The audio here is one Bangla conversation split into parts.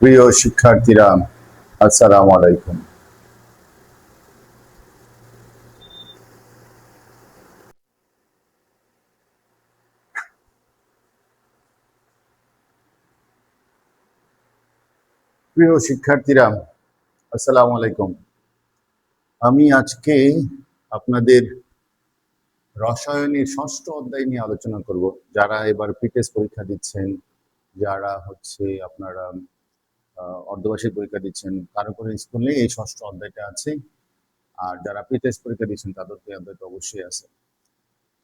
প্রিয় শিক্ষার্থীরা, আসসালামু আলাইকুম। প্রিয় শিক্ষার্থীরা, আসসালামু আলাইকুম। আমি আজকে আপনাদের রসায়নের ষষ্ঠ অধ্যায় নিয়ে আলোচনা করব। যারা এবার প্রিটেস্ট পরীক্ষা দিচ্ছেন, যারা আপনারা অর্ধবার্ষিক পরীক্ষা দিচ্ছেন, কারো কোনো স্কুলে এই ষষ্ঠ অধ্যায়টা আছে। আর যারা প্রিটেস্ট পরীক্ষা দিচ্ছেন তাদের তো এই অধ্যায়টা অবশ্যই আছে।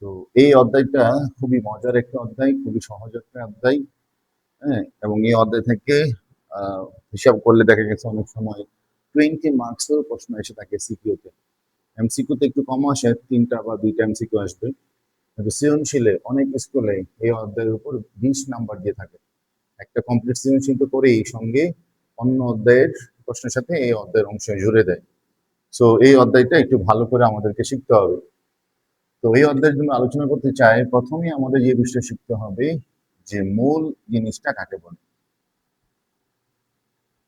তো এই অধ্যায়টা খুবই মজার একটা অধ্যায়, খুবই সহজ একটা অধ্যায়। হ্যাঁ, এবং এই অধ্যায় থেকে হিসাব করলে দেখা গেছে অনেক সময় 20 মার্কসের প্রশ্ন এসে থাকে সিকিউতে। এমসিকিউতে একটু কম আসে, 3টা বা 2টা এমসিকিউ আসবে। কিন্তু সৃজনশীলে অনেক স্কুলে এই অধ্যায়ের উপর 20 নাম্বার দিয়ে থাকে। একটা কমপ্লিট সৃজনশীল তো করেই সঙ্গে অন্য অধ্যায়ের প্রশ্নের সাথে এই অধ্যায়ের অংশ জুড়ে দেয়। সো এই অধ্যায়টা একটু ভালো করে আমাদেরকে শিখতে হবে। তো এই অধ্যায়ের জন্য আলোচনা করতে চাই, প্রথমেই আমাদের যে বিষয়টা শিখতে হবে যে মূল জিনিসটা কাকে বলে,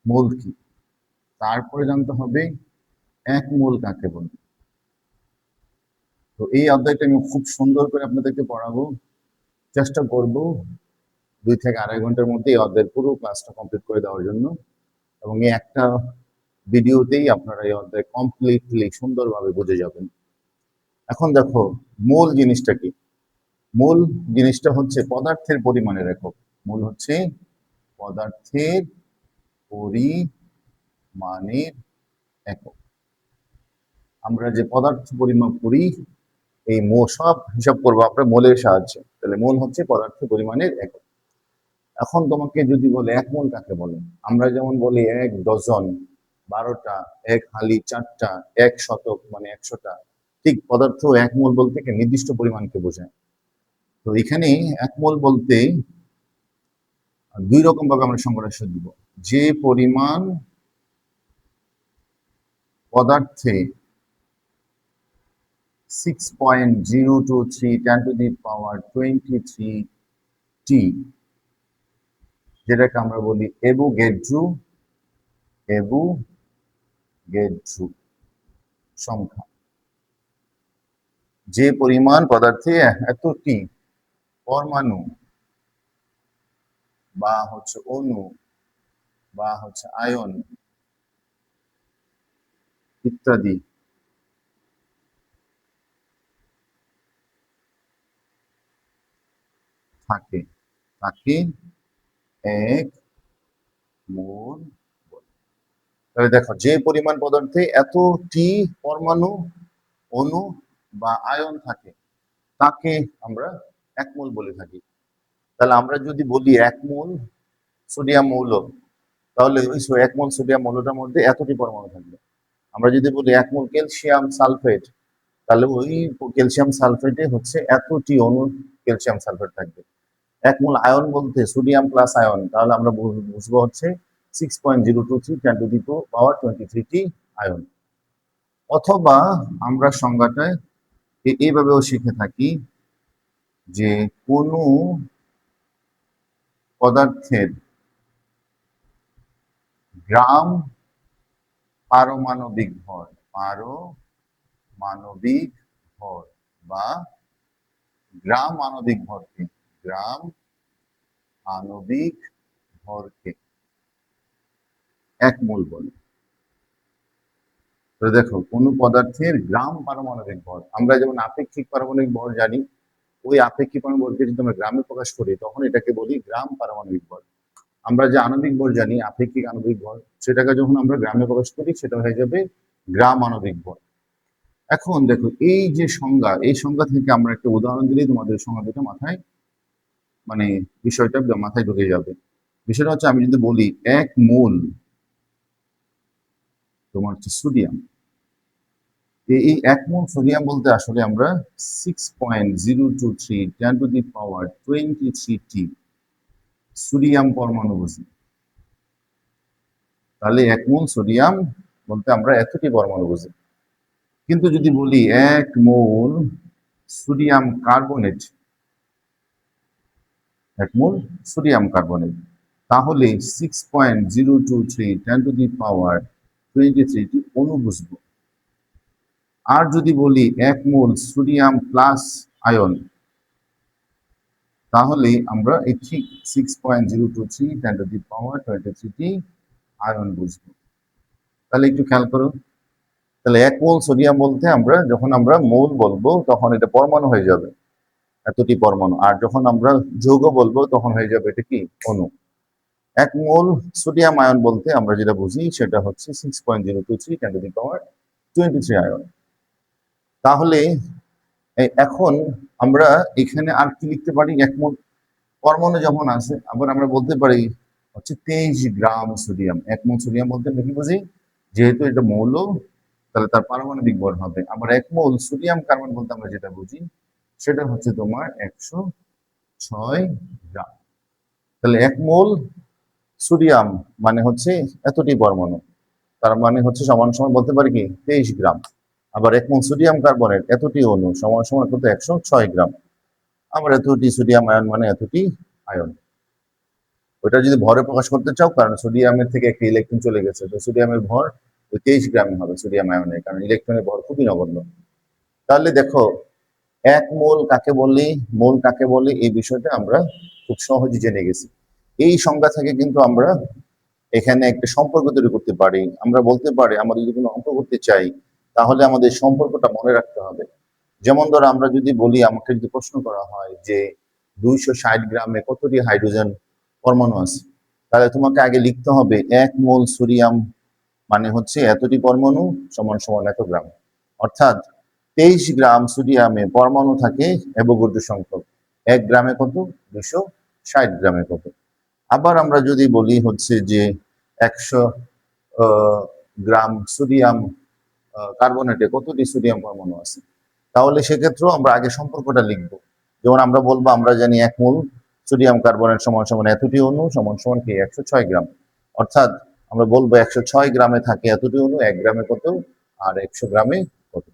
মূল কি। তারপরে জানতে হবে এক মূল কাকে বলে। তো এই অধ্যায়টা আমি খুব সুন্দর করে আপনাদেরকে পড়াবো, চেষ্টা করব 2 থেকে 2.5 ঘন্টার মধ্যে এই অধ্যায়ের পুরো ক্লাসটা কমপ্লিট করে দেওয়ার জন্য। এবং এই একটা ভিডিওতেই আপনারা এই অধ্যায় কমপ্লিটলি সুন্দরভাবে বুঝে যাবেন। এখন দেখো, মূল জিনিসটা কি। মূল জিনিসটা হচ্ছে পদার্থের পরিমাণের একক। মূল হচ্ছে পদার্থের পরিমাণের একক। আমরা যে পদার্থ পরিমাপ করি, এই সব হিসাব করবো আমরা মোলের সাহায্যে। তাহলে মোল হচ্ছে পদার্থ পরিমাণের একক। এখন তোমাকে যদি বলে এক মোল কাকে বলে, আমরা যেমন বলি 1 ডজন, 12টা, 1 হালি 4টা, 1 শতক মানে 100টা, ঠিক পদার্থ এক মোল বলতে একটা নির্দিষ্ট পরিমাণকে বোঝায়। তো এখানে এক মোল বলতে 2 রকম ভাবে আমরা সংজ্ঞাটা দিব। যে পরিমাণ পদার্থে 6.023 10⁻23 টি, যেটাকে আমরা বলি অ্যাভোগাড্রো সংখ্যা। যে পরিমাণ পদার্থে এতটি পরমাণু বা অণু বা আয়ন ইত্যাদি থাকে, তাকে এক মোল বলে। তাহলে দেখো, যে পরিমাণ পদার্থে এতটি পরমাণু, অণু বা আয়ন থাকে তাকে আমরা এক মোল বলে থাকি। তাহলে আমরা যদি বলি এক মোল সোডিয়াম মৌল, তাহলে ওই 1 মোল সোডিয়াম মৌলটার মধ্যে এতটি পরমাণু থাকবে। আমরা যদি বলি 1 মোল ক্যালসিয়াম সালফেট, তাহলে ওই ক্যালসিয়াম সালফেটে এতটি অণু ক্যালসিয়াম সালফেট থাকবে। 1 মোল আয়ন বলতে সোডিয়াম প্লাস আয়ন, তাহলে আমরা বুঝবো 6.023 10⁻23 টি আয়ন। অথবা আমরা সংজ্ঞাটা এইভাবেও শিখে থাকি যে কোনো পদার্থের গ্রাম পারমাণবিক ভর, পারমাণবিক ভর বা গ্রাম আণবিক ভরকে, গ্রাম আণবিক ভরকে এক মোল বলে। তো দেখো, কোন পদার্থের গ্রাম পারমাণবিক ভর, আমরা যেমন আপেক্ষিক পারমাণবিক ভর জানি, ওই আপেক্ষিক পারমাণবিক ভরকে যদি আমরা গ্রামে প্রকাশ করি তখন এটাকে বলি গ্রাম পারমাণবিক ভর। আমরা যে আণবিক ভর জানি, আপেক্ষিক আণবিক ভর, সেটাকে যখন আমরা গ্রামে প্রকাশ করি সেটা হয়ে যাবে গ্রাম আণবিক ভর। এখন দেখো, এই যে সংজ্ঞা, এই সংজ্ঞা থেকে আমরা একটা উদাহরণ দিলেই তোমাদের সংজ্ঞা দুটো মাথায় বিষয়টা মাথায় ঢুকে যাবে। বিষয়টা হচ্ছে, আমি যদি বলি 1 মোল তোমার সোডিয়াম, এই 1 মোল সোডিয়াম বলতে আসলে আমরা 6.023 10⁻23 টি সোডিয়াম পরমাণু বুঝি। তাহলে 1 মোল সোডিয়াম বলতে আমরা এতটি পরমাণু বুঝি। কিন্তু যদি বলি 1 মোল সোডিয়াম কার্বনেট, 1 মোল সোডিয়াম কার্বনেট, তাহলে 6.023 10⁻23 অণু বুঝবো। আর যদি বলি 1 মোল সোডিয়াম প্লাস আয়ন, তাহলে আমরা এই ঠিক 6.023 10⁻23 আয়ন বুঝবো। তাহলে একটু খেয়াল করো, তাহলে 1 মোল সোডিয়াম বলতে আমরা যখন আমরা মোল বলবো তখন এটা পরমাণু হয়ে যাবে, এতটি পরমাণু। আর যখন আমরা যৌগ বলবো তখন হয়ে যাবে এটা কি, অণু। 1 মোল সোডিয়াম আয়ন বলতে আমরা যেটা বুঝি সেটা হচ্ছে 6.023 10⁻23 আয়ন। তাহলে এখন আমরা এখানে আর কি লিখতে পারি, 1 মোল পরমাণু যখন আছে, আবার আমরা বলতে পারি হচ্ছে 23 গ্রাম সোডিয়াম। 1 মোল সোডিয়াম বলতে আমরা কি বুঝি, যেহেতু এটা মৌল তাহলে তার পারমাণবিক ভর হবে। আবার 1 মোল সোডিয়াম কার্বন বলতে আমরা যেটা বুঝি সেটা হচ্ছে তোমার 106 গ্রাম। তাহলে 1 মোল সোডিয়াম মানে হচ্ছে এতটি পরমাণু, তার মানে হচ্ছে সমান সমান বলতে পারি কি 23 গ্রাম। আবার 1 মোল সোডিয়াম কার্বনের এতটি অণু সমান সমান কত, 106 গ্রাম। আবার এতটি সোডিয়াম আয়ন মানে এতটি আয়ন। ওটা যদি ভরে প্রকাশ করতে চাও, কারণ সোডিয়ামের থেকে একটা ইলেকট্রন চলে গেছে, তো সোডিয়ামের ভর 23 গ্রামই হবে সোডিয়াম আয়নের, কারণ ইলেকট্রনের ভর খুবই নগণ্য। তাহলে দেখো 1 মোল কাকে বলি, মোল কাকে বলি, এই বিষয়টা আমরা খুব সহজে জেনে গেছি। এই সংজ্ঞা থেকে কিন্তু আমরা এখানে একটা সম্পর্ক তৈরি করতে পারি। আমরা বলতে পারি আমরা যদি কোনো অঙ্ক করতে চাই তাহলে আমাদের সম্পর্কটা মনে রাখতে হবে। যেমন ধরো আমরা যদি বলি, আমাকে যদি প্রশ্ন করা হয় যে 260 গ্রামে কতটি হাইড্রোজেন পরমাণু আছে, তাহলে তোমাকে আগে লিখতে হবে 1 মোল সোডিয়াম মানে হচ্ছে এতটি পরমাণু সমান সমান এত গ্রাম। অর্থাৎ 23 গ্রাম সোডিয়ামে পরমাণু থাকে অ্যাভোগাড্রো সংখ্যক, 1 গ্রামে কত, 260 গ্রামে কত। আবার আমরা যদি বলি হচ্ছে যে 100 গ্রাম সোডিয়াম কার্বনেটে কতটি সোডিয়াম পরমাণু আছে, তাহলে সেক্ষেত্রেও আমরা আগে সম্পর্কটা লিখব। যেমন আমরা বলবো, আমরা জানি 1 মোল সোডিয়াম কার্বনেট সমান সমান এতটি অণু সমান সমান কি 106 গ্রাম। অর্থাৎ আমরা বলবো 106 গ্রামে থাকে এতটি অণু, 1 গ্রামে কত আর 100 গ্রামে কত।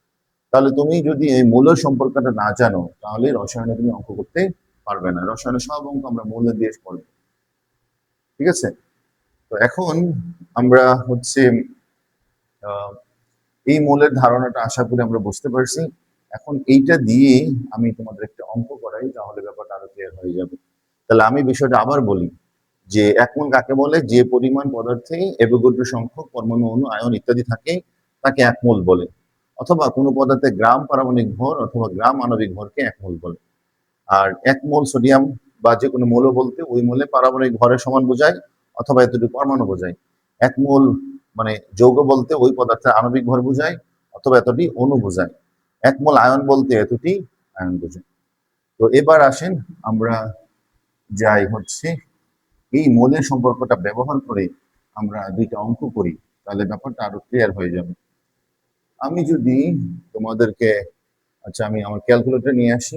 তাহলে তুমি যদি এই মৌলের সম্পর্কটা না জানো তাহলে রসায়নে তুমি অঙ্ক করতে পারবে না। রসায়নের সব অঙ্ক আমরা মৌল দিয়ে করবো, ঠিক আছে? তো এখন আমরা হচ্ছে এই মৌলের ধারণাটা আশা করি আমরা বুঝতে পারছি। এখন এইটা দিয়ে আমি তোমাদের একটা অঙ্ক করাই, তাহলে ব্যাপারটা আরো ক্লিয়ার হয়ে যাবে। তাহলে আমি বিষয়টা আবার বলি যে 1 মোল কাকে বলে, যে পরিমাণ পদার্থে অ্যাভোগাড্রো সংখ্যক পরমাণু, অণু, আয়ন ইত্যাদি থাকে তাকে 1 মোল বলে। অথবা কোনো পদার্থে গ্রাম পারমাণবিক ভর অথবা গ্রাম আণবিক ভরকে 1 মোল বলে। আর 1 মোল সোডিয়াম বা যে কোনো মৌল বলতে ওই মৌলে পারমাণবিক ভরের সমান বোঝায় অথবা এতটুকু পরমাণু বোঝায়। 1 মোল মানে যৌগ বলতে ওই পদার্থের আণবিক ভর বোঝায় অথবা এতটি অণু বোঝায়। 1 মোল আয়ন বলতে এতটি আয়ন বোঝায়। তো এবার আসেন আমরা যাই হচ্ছে এই মৌলের সম্পর্কটা ব্যবহার করে আমরা দুইটা অঙ্ক করি, তাহলে ব্যাপারটা আরো ক্লিয়ার হয়ে যাবে। আমি যদি তোমাদেরকে, আচ্ছা আমি আমার ক্যালকুলেটর নিয়ে আসি,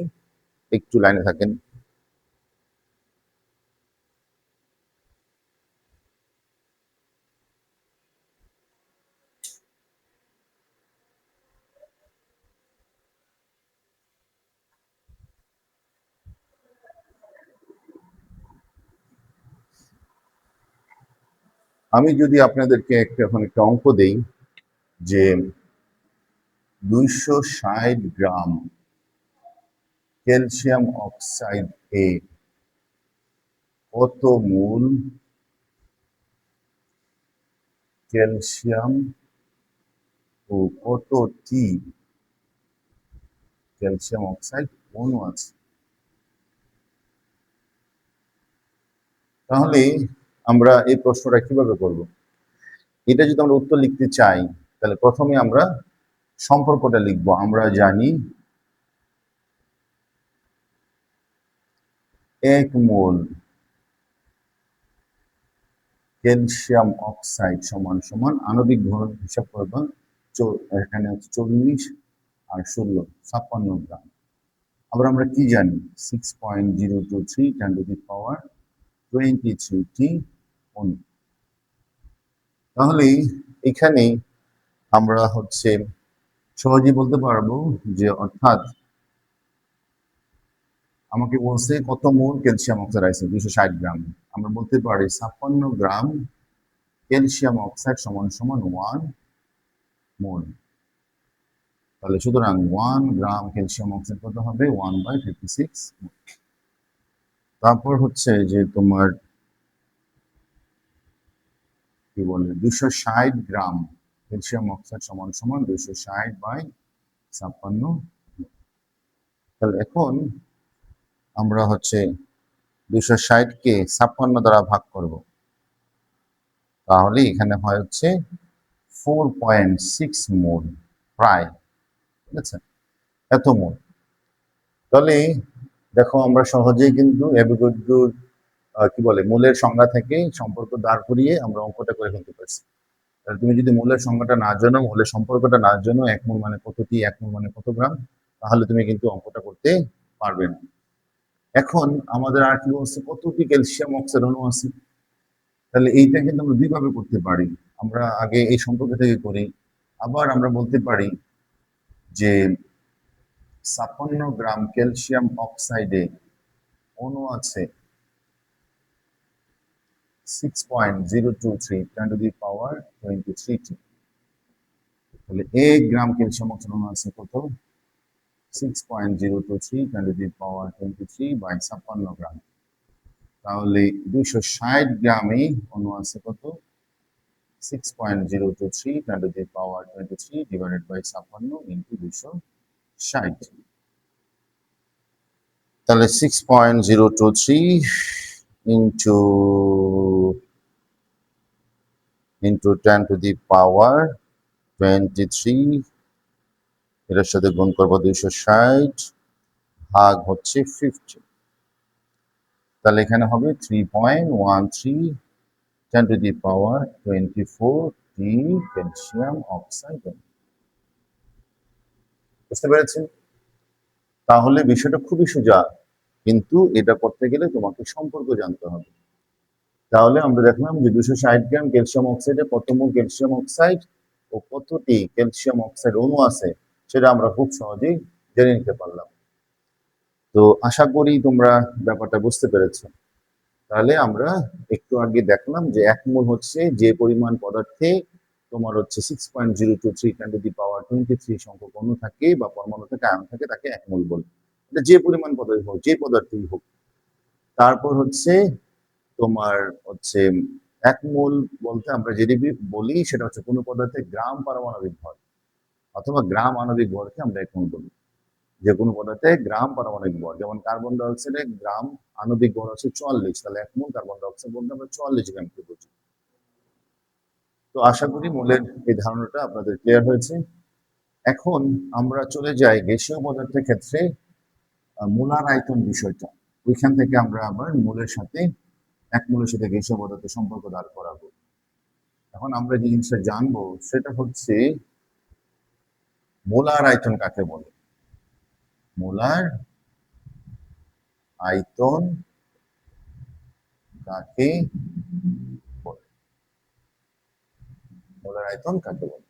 একটু লাইনে থাকেন। আমি যদি আপনাদেরকে এখন একটা অঙ্ক দেই যে 260 গ্রাম ক্যালসিয়াম অক্সাইড এ কত মোল ক্যালসিয়াম ও কতটি ক্যালসিয়াম অক্সাইড অণু আছে, তাহলে আমরা এই প্রশ্নটা কিভাবে করব? এটা যদি আমরা উত্তর লিখতে চাই তাহলে প্রথমে আমরা সম্পর্কটা লিখব। আমরা জানি 1 মোল ক্যালসিয়াম অক্সাইড সমান সমান আণবিক ভর হিসাব করবা, এখানে হচ্ছে 40 আর 16 56 গ্রাম। আবার আমরা কি জানি 6.023 10⁻23 অণু। তাহলে এখানে আমরা হচ্ছে সহজেই বলতে পারবো যে অর্থাৎ আমাকে বলছে কত মোল ক্যালসিয়াম অক্সাইড আছে, 260 গ্রাম। আমরা বলতে পারি 56 গ্রাম ক্যালসিয়াম অক্সাইড সমান সমান 1 মোল। তাহলে সুতরাং 1 গ্রাম ক্যালসিয়াম অক্সাইড কত হবে, 1/56 মোল। তারপর হচ্ছে যে তোমার কি বলে 260 গ্রাম ক্যালসিয়াম অক্সাইড সমান সমান 260/56। তাহলে এখন আমরা হচ্ছে 260 কে 56 দ্বারা ভাগ করব, তাহলে এখানে হয় হচ্ছে 4.6 মোল, প্রায়, ঠিক আছে, এত মোল। তাহলে দেখো আমরা সহজেই কিন্তু অ্যাভোগাড্রোর কি বলে মূলের সংজ্ঞা থেকে সম্পর্ক দাঁড় করিয়ে আমরা অঙ্কটা করে ফেলতে পারছি। তাহলে তুমি যদি মূলের সংজ্ঞাটা না জানো, মূলের সম্পর্কটা না জানো, 1 মোল মানে কতটি, 1 মোল মানে কত গ্রাম, তাহলে তুমি কিন্তু অঙ্কটা করতে পারবে না। এখন আমাদের আর কি বলছে, কতটি ক্যালসিয়াম অক্সাইড অণু আছে। তাহলে এইটা কিন্তু আমরা দুইভাবে করতে পারি। আমরা আগে এই সম্পর্ক থেকে করি, আবার আমরা বলতে পারি যে 56 গ্রাম ক্যালসিয়াম অক্সাইডে অণু আছে 6.023 10 টু দি পাওয়ার 23 টি। তাহলে 1 গ্রাম ক্যালসিয়াম অক্সাইড অণু আছে কত, 6.023 10 টু দি পাওয়ার 23/56 গ্রাম। তাহলে 260 গ্রামে অণু আছে কত, 6.023 10 to the power 23 divided by 56 into 260। তাহলে 6.023 into 10 to the power 23, এটার সাথে গুণ করবো 260 ভাগ হচ্ছে 50। তাহলে এখানে হবে 3.13 10 to the power 24 T calcium oxide. বুঝতে পেরেছেন? তাহলে বিষয়টা খুবই সোজা, কিন্তু এটা করতে গেলে তোমাকে সম্পর্ক জানতে হবে। তাহলে আমরা দেখলাম যে 260 গ্রাম ক্যালসিয়াম অক্সাইডে কত মোল ক্যালসিয়াম অক্সাইড ও কতটি ক্যালসিয়াম অক্সাইড অণু আছে সেটা আমরা খুব সহজেই জেনে নিতে পারলাম। তো আশা করি তোমরা ব্যাপারটা বুঝতে পেরেছো। তাহলে আমরা একটু আগে দেখলাম যে 1 মোল হচ্ছে যে পরিমাণ পদার্থে তোমার হচ্ছে 6.023 10 to the power 23 সংখ্যক অণু থাকে বা পরমাণু থাকে, আয়ন থাকে, তাকে 1 মোল বলে। এটা যে পরিমাণ পদার্থ হোক, যে পদার্থই হোক। তারপর হচ্ছে তোমার হচ্ছে 1 মোল বলতে আমরা যেটি বলি সেটা হচ্ছে কোনো পদার্থে গ্রাম পারমাণবিক ভর অথবা গ্রাম আণবিক ভরকে আমরা 1 মোল বলি। যে কোনো পদার্থে গ্রাম পারমাণবিক ভর, যেমন কার্বন ডাই অক্সাইডের গ্রাম আণবিক ভর হচ্ছে 44, তাহলে 1 মোল কার্বন ডাই অক্সাইড বলতে আমরা 44 গ্রামকে বুঝি। তো আশা করি মোলের এই ধারণাটা আপনাদের ক্লিয়ার হয়েছে। এখন আমরা চলে যাই গ্যাসীয় পদার্থের ক্ষেত্রে মোলার আয়তন বিষয়টা। ওইখান থেকে আমরা আবার মোলের সাথে 1 মোলের সাথে গ্যাসীয় পদার্থের সম্পর্ক দাঁড় করাবো। এখন আমরা যে জিনিসটা জানবো সেটা হচ্ছে মোলার আয়তন কাকে বলে। মোলার আয়তন কাকে বলে, মোলার আয়তন কাকে বলে।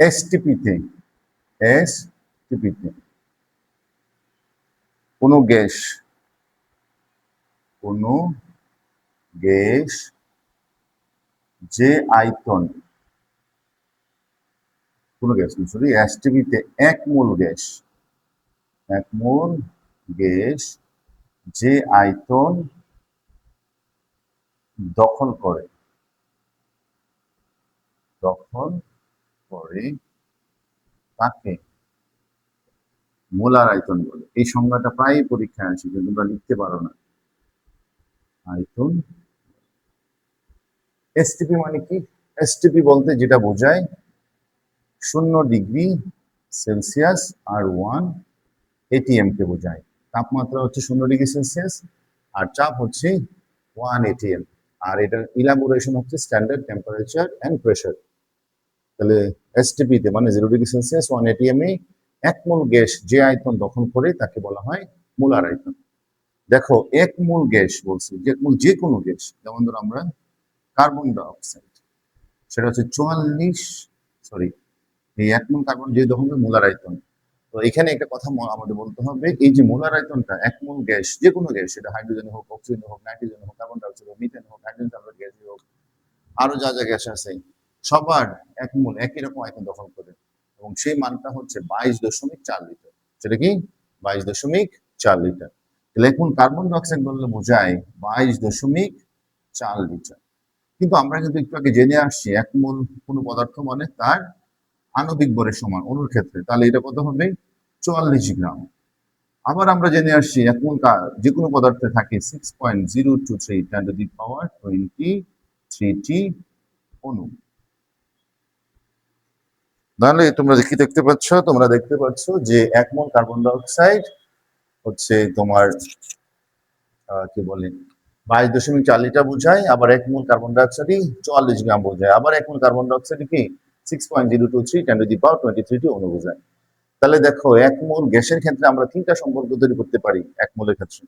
এসটিপিতে কোনো গ্যাস যে আয়তন, কোনো গ্যাস না, সরি, এসটিপিতে 1 মোল গ্যাস যে আয়তন দখল করে তাকে মোলার আয়তন বলে। এই সংজ্ঞাটা প্রায় পরীক্ষায় আসে, কিন্তু তোমরা লিখতে পারো না। আয়তন, এসটিপি মানে কি? এসটিপি বলতে যেটা বোঝায় 0 ডিগ্রি সেলসিয়াস আর 1 এটিএম কে বোঝায়। তাপমাত্রা হচ্ছে 0 ডিগ্রি সেলসিয়াস আর চাপ হচ্ছে 1 এটিএম, আর এটার ইলাবোরেশন হচ্ছে স্ট্যান্ডার্ড টেম্পারেচার এন্ড প্রেসার। তাহলে এসটিপি তে মানে 0 ডিগ্রি সেলসিয়াস 1 এটিএম এ এক মোল গ্যাস যে আয়তন দখল করে তাকে বলা হয় মোলার আয়তন। দেখো, এক মোল গ্যাস বলছি, যে কোনো গ্যাস, যেমন ধরো আমরা কার্বন ডাই অক্সাইড, সেটা হচ্ছে 44, সরি, এই এক মোল কার্বন যে দখল করে মোলার আয়তন। তো এখানে একটা কথা আমাদের বলতে হবে, এই যে মোলার আয়তনটা এক মোল গ্যাস, যে কোনো গ্যাস, সেটা হাইড্রোজেন হোক, অক্সিজেন হোক, নাইট্রোজেন হোক, কার্বন ডাই অক্সাইড হোক, মিথেন হোক, হাইড্রোজেন সালফাইড গ্যাস হোক, আরো যা যা গ্যাস আছে, সবার এক মোল একই রকম আয়তন দখল করে, এবং সেই মানটা হচ্ছে 22.4 লিটার। সেটা কি? 22.4 লিটার। তাহলে এখন কার্বন ডাই অক্সাইড বললে বোঝায় 22.4 লিটার। কিন্তু আমরা কিন্তু একটু আগে জেনে আসছি এক মোল কোনো পদার্থ মানে তার আণবিক ভরের সমান অণুর ক্ষেত্রে, তাহলে এটা কত হবে? 44 গ্রাম। আবার আমরা জেনে আসছি এক মোল যে কোনো পদার্থে থাকে 6.023 × 10⁻23 অণু। তাহলে তোমরা কি দেখতে পাচ্ছ? তোমরা দেখতে পাচ্ছ যে এক মোল কার্বন ডাই অক্সাইড হচ্ছে তোমার কি বলে 22.4 লিটার বোঝায়, আবার এক মোল কার্বন ডাই অক্সাইডই 44 গ্রাম বোঝায়, আবার এক মোল কার্বন ডাই অক্সাইড কি 6.023 × 10⁻23 অণু বোঝায়। তাহলে দেখো, এক মোল গ্যাসের ক্ষেত্রে আমরা তিনটা সম্পর্ক তৈরি করতে পারি এক মোলের ক্ষেত্রে।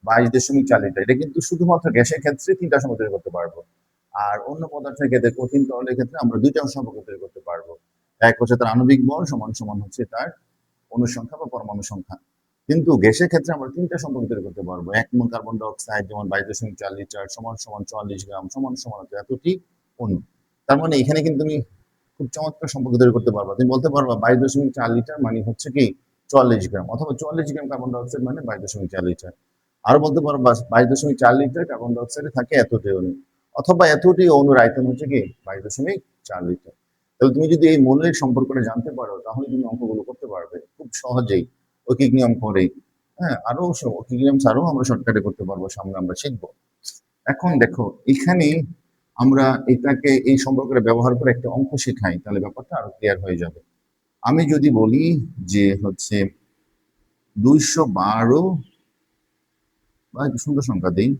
22.4 লিটার, এটা কিন্তু শুধুমাত্র গ্যাসের ক্ষেত্রে তিনটা সম্পর্ক তৈরি করতে পারবো। আর অন্য পদার্থের ক্ষেত্রে, কঠিন তরলের ক্ষেত্রে আমরা দুইটা সম্পর্ক তৈরি করতে পারবো। এক হচ্ছে তার আণবিক বল সমান সমান হচ্ছে তার অণু সংখ্যা বা পরমাণু সংখ্যা। কিন্তু গ্যাসের ক্ষেত্রে আমরা তিনটা সম্পর্ক তৈরি করতে পারবো। এক মোল কার্বন ডাই অক্সাইড যেমন 22.4 লিটার সমান সমান 44 গ্রাম সমান সমান এতটি অণু। তার মানে এখানে কিন্তু তুমি খুব চমৎকার সম্পর্ক তৈরি করতে পারবা। তুমি বলতে পারবা 22.4 লিটার মানে হচ্ছে কি 44 গ্রাম, অথবা 44 গ্রাম কার্বন ডাই অক্সাইড মানে 22.4 লিটার। আরো বলতে পারবা 22.4 লিটার কার্বন ডাই অক্সাইডে থাকে এতটি অণু, অথবা এতটি অণুর আয়তন হচ্ছে কি 22.4 লিটার। তাহলে তুমি যদি এই মৌলের সম্পর্কটা জানতে পারো, তাহলে তুমি অঙ্কগুলো করতে পারবে খুব সহজেই, ঐকিক নিয়ম করেই। হ্যাঁ, আরো ঐকিক নিয়ম ছাড়াও আমরা শর্টকাটে করতে পারবো, সামনে আমরা শিখবো। এখন দেখো, এখানে আমরা এটাকে এই সম্পর্কটা ব্যবহার করে একটা অঙ্ক শেখাই, তাহলে ব্যাপারটা আরো ক্লিয়ার হয়ে যাবে। আমি যদি বলি যে হচ্ছে 212, বা একটু সুন্দর সংখ্যা দিই,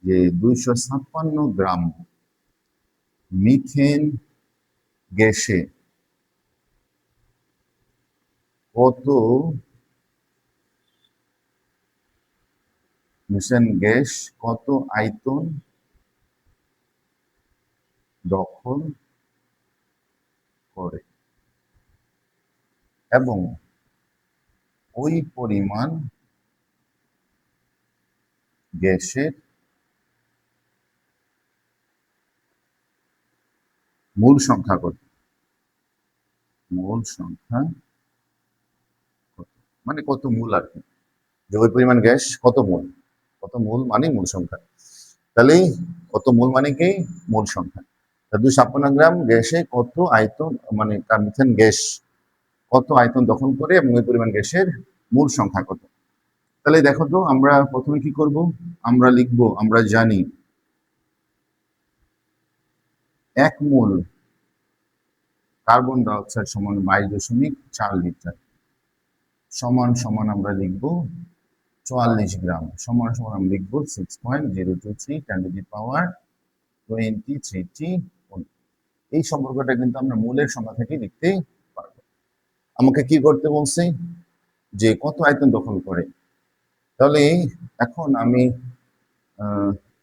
যে 256 গ্রাম মিথেন গ্যাসে কত মিথেন গ্যাস কত আয়তন দখল করে, এবং ওই পরিমাণ গ্যাসের মূল সংখ্যা কত? মূল সংখ্যা কত মানে কত মূল আর কি, যে ওই পরিমাণ গ্যাস কত মূল, কত মূল মানে মূল সংখ্যা। তাহলে কত মূল মানে কি মূল সংখ্যা। 256 গ্রাম গ্যাসে কত আয়তন, মানে মিথেন গ্যাস কত আয়তন দখল করে, এবং ওই পরিমাণ গ্যাসের মূল সংখ্যা কত। তাহলে দেখো তো, আমরা প্রথমে কি করব, আমরা লিখব, আমরা জানি এক মোল কার্বন ডাই অক্সাইড সমান 22.4 লিটার, সমান সমান আমরা লিখব 44 গ্রাম, সমান সমান আমরা লিখবো 6.023 × 10⁻23 এই সম্পর্কটা কিন্তু আমরা মূলের সংখ্যা থেকে লিখতে পারবো। আমাকে কি করতে বলছে, যে কত আয়তন দখল করে। তাহলে এখন আমি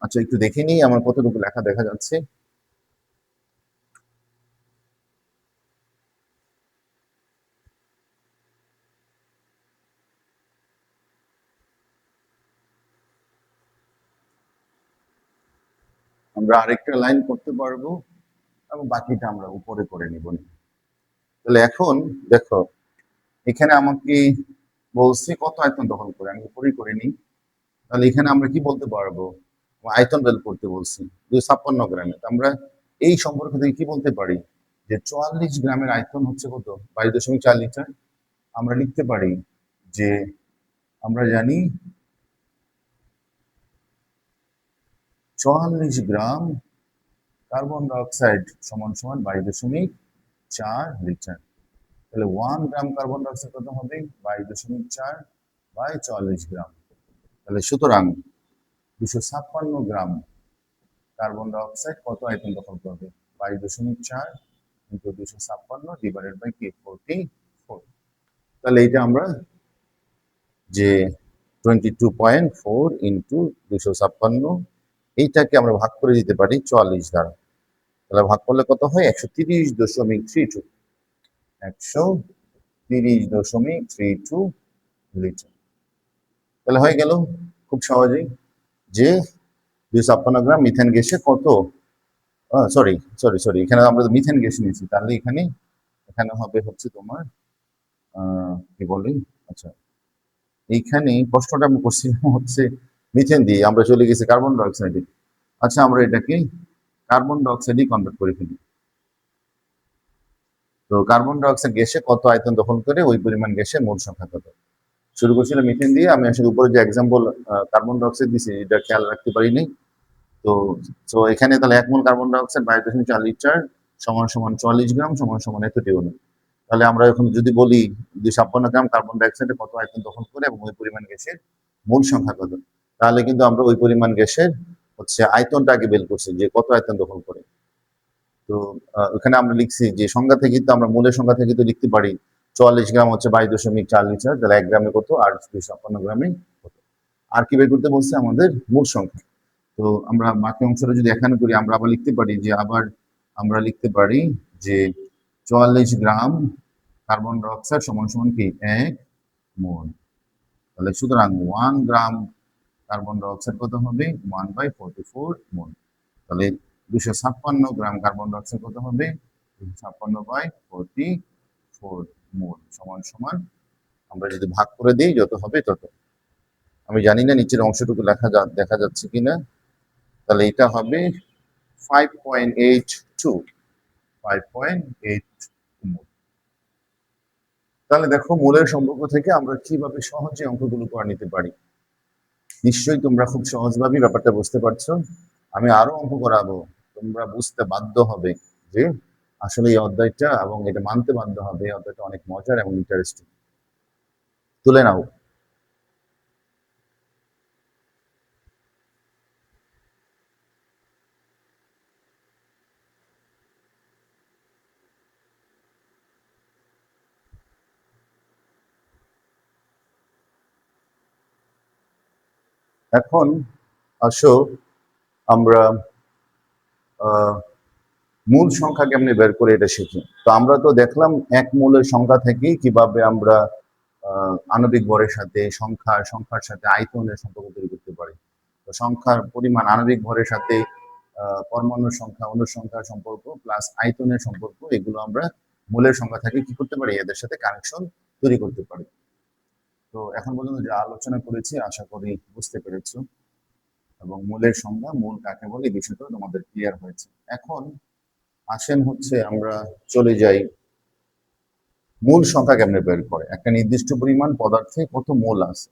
আচ্ছা একটু দেখে নিই আমার কতটুকু লেখা দেখা যাচ্ছে। আমরা আরেকটা লাইন করতে পারবো, এবং বাকিটা আমরা উপরে করে নিব। তাহলে এখন দেখো, এখানে আমাকে বলছে কত আয়তন দখল করে, আমি উপরেই করে নিই। তাহলে এখানে আমরা কি বলতে পারবো, আয়তন বের করতে বলছি 256 গ্রামে। আমরা এই সম্পর্ক থেকে কি বলতে পারি, যে 44 গ্রামের আয়তন হচ্ছে কত 22.4 লিটার। আমরা লিখতে পারি যে আমরা জানি 44 গ্রাম কার্বন ডাই অক্সাইড সমান সমান 22.4 লিটার। তাহলে 1 গ্রাম কার্বন ডাই অক্সাইড কত হবে 22.4/44 গ্রাম। তাহলে সুতরাং 256 গ্রাম কার্বন ডাই অক্সাইড কত আয়তন দখল করবে, 22.4 × 256 ডিভাইডেড বাই কি 44। তাহলে এটা আমরা যে 22.4 ইন্টু 256, এইটাকে আমরা ভাগ করে দিতে পারি 44 দ্বারা। তাহলে ভাগ করলে কত হয়? 130.32, 130.32 লিটার। তাহলে হয়ে গেল খুব সহজেই যে 256 গ্রাম মিথেন গ্যাসে কত, সরি সরি সরি, এখানে আমরা মিথেন গ্যাস নিয়েছি, তাহলে এখানে এখানে হবে হচ্ছে তোমার কি বলি, আচ্ছা এইখানে কষ্টটা আমি করছিলাম হচ্ছে মিথেন দিয়ে, আমরা চলে গেছি কার্বন ডাইঅক্সাইডে। আচ্ছা আমরা এটাকে কার্বন ডাইঅক্সাইডে কনভার্ট করে ফেলি। তো কার্বন ডাইঅক্সাইড গ্যাসে কত আয়তন দখল করে ওই পরিমাণ গ্যাসের মোল সংখ্যা কত। শুরু করছিলাম মিথেন দিয়ে, আমি আসলে উপরে যে এক্সাম্পল কার্বন ডাইঅক্সাইড দিছি এটা খেয়াল রাখতে পারিনি। তো তো এখানে তাহলে 1 মোল কার্বন ডাইঅক্সাইড 22.4 লিটার সমান সমান 44 গ্রাম সমান সমান এতটি অনু। তাহলে আমরা এখন যদি বলি 256 গ্রাম কার্বন ডাইঅক্সাইডে কত আয়তন দখল করে এবং ওই পরিমাণ গ্যাসের মোল সংখ্যা কত, তাহলে কিন্তু আমরা ওই পরিমাণ গ্যাসের হচ্ছে আয়তনটা আগে বের করছি যে কত আয়তন দখল করে। তো ওখানে আমরা লিখছি যে সংখ্যা থেকে তো আমরা মূলের সংখ্যা থেকে তো লিখতে পারি 44 গ্রাম হচ্ছে 22.4 লিটার, তাহলে 1 গ্রামে কত আর 256 গ্রামে কত। আর কি বের করতে বলছে? আমাদের মোট সংখ্যা। তো আমরা বাকি অংশটা যদি এখানে করি আমরা আবার লিখতে পারি যে আমরা লিখতে পারি যে 44 গ্রাম কার্বন ডাইঅক্সাইড সমান সমান কি 1 মোল। তাহলে সুতরাং 1 গ্রাম কার্বন ডাইঅক্সাইড কত হবে? 1/44 মোল। তাহলে 256 গ্রাম কার্বন ডাইঅক্সাইড কত হবে? 256/44 মোল সমান সমান, আমরা যদি ভাগ করে দিই যত হবে তত। আমি জানি না নিচের অংশটুকু দেখা যাচ্ছে কিনা, তাহলে এটা হবে 5.82 মোল। তাহলে দেখো মোলের সম্পর্ক থেকে আমরা কিভাবে সহজে অঙ্কগুলো করে নিতে পারি। নিশ্চয়ই তোমরা খুব সহজভাবেই ব্যাপারটা বুঝতে পারছো। আমি আরো অঙ্ক করাবো, তোমরা বুঝতে বাধ্য হবে যে আসলে এই অধ্যায়টা এবং এটা মানতে বাধ্য হবে এই অধ্যায়টা অনেক মজার এবং ইন্টারেস্টিং। তুলে নাও। এখন আসো আমরা মূল সংখ্যা কেমনে বের করে এটা শিখি। তো আমরা তো দেখলাম এক মূলের সংখ্যা থেকেই কিভাবে আমরা আণবিক ভরের সাথে সংখ্যার সাথে আয়তনের সম্পর্ক তৈরি করতে পারি। তো সংখ্যার পরিমাণ আণবিক ভরের সাথে পরমাণুর সংখ্যা অণুর সংখ্যার সম্পর্ক প্লাস আয়তনের সম্পর্ক, এগুলো আমরা মূলের সংখ্যা থেকে কি করতে পারি? এদের সাথে কানেকশন তৈরি করতে পারি। তো এখন পর্যন্ত যা আলোচনা করেছি আশা করি বুঝতে পেরেছো এবং মূলের সংজ্ঞা, মূল কাকে বলে এই বিষয়টা তোমাদের ক্লিয়ার হয়েছে। এখন আসেন হচ্ছে আমরা চলে যাই মূল সংখ্যা কেমনে বের করে। একটা নির্দিষ্ট পরিমাণ পদার্থে কত মোল আছে,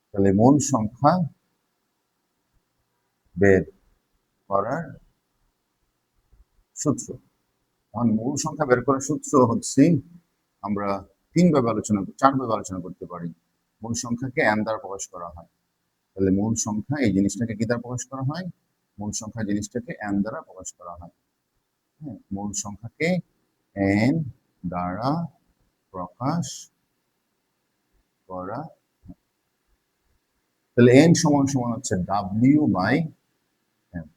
তাহলে মূল সংখ্যা বের করার সূত্র। এখন মূল সংখ্যা বের করার সূত্র হচ্ছে আমরা চারভাবে আলোচনা করতে পারি। মূল সংখ্যাকে n দ্বারা প্রকাশ করা হয়। তাহলে মূল সংখ্যা এই জিনিসটাকে কি দ্বারা প্রকাশ করা হয়? মূল সংখ্যা জিনিসটাকে n দ্বারা প্রকাশ করা হয়। হ্যাঁ, মূল সংখ্যাকে n দ্বারা প্রকাশ করা। তাহলে n সমান সমান হচ্ছে W/m।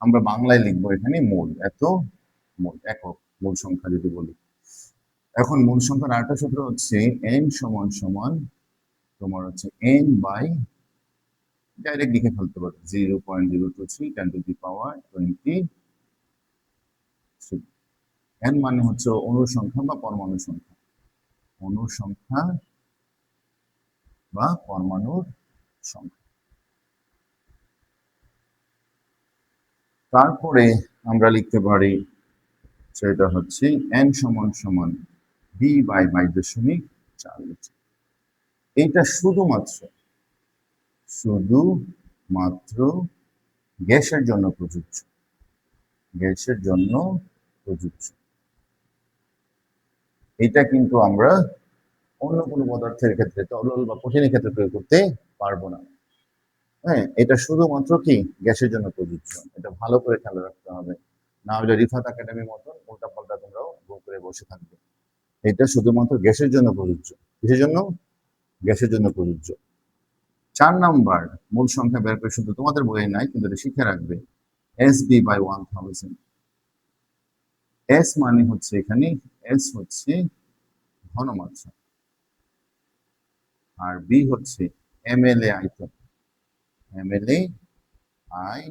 আমরা বাংলায় লিখবো এখানে মোল, এত মোল, একক মূল সংখ্যা যদি বলি। এখন মূল সংখ্যার আরেকটা সূত্র হচ্ছে n সমান সমান তোমার হচ্ছে n বাই, ডাইরেক্ট লিখে ফেলতে পারো 0.023 10⁻23। n মানে হচ্ছে অণুর সংখ্যা বা পরমাণুর সংখ্যা, অণুর সংখ্যা বা পরমাণুর সংখ্যা। তারপরে আমরা লিখতে পারি সেটা হচ্ছে n সমান সমান d/22.4 লিটার। এইটা শুধুমাত্র গ্যাসের জন্য প্রযোজ্য, গ্যাসের জন্য প্রযোজ্য। এটা কিন্তু আমরা অন্য কোনো পদার্থের ক্ষেত্রে, তরল বা কঠিনের ক্ষেত্রে প্রয়োগ করতে পারবো না। হ্যাঁ, এটা শুধুমাত্র কি গ্যাসের জন্য প্রযোজ্য, এটা ভালো করে খেয়াল রাখতে হবে, না হলে রিফাত একাডেমির মতন উল্টা পাল্টা তোমরাও বই করে বসে থাকবে। এটা শুধুমাত্র গ্যাসের জন্য প্রযোজ্য। কিসের জন্য? গ্যাসের জন্য প্রযোজ্য। 4 নাম্বার মূল সংখ্যা বের করে সূত্র তোমাদের বইয়ে নাই, কিন্তু এটা শিখে রাখবে। SB/1000। এস মানে হচ্ছে এখানে, এস হচ্ছে ঘনমাত্রা, আর বি হচ্ছে ml আয়তন, ml আই।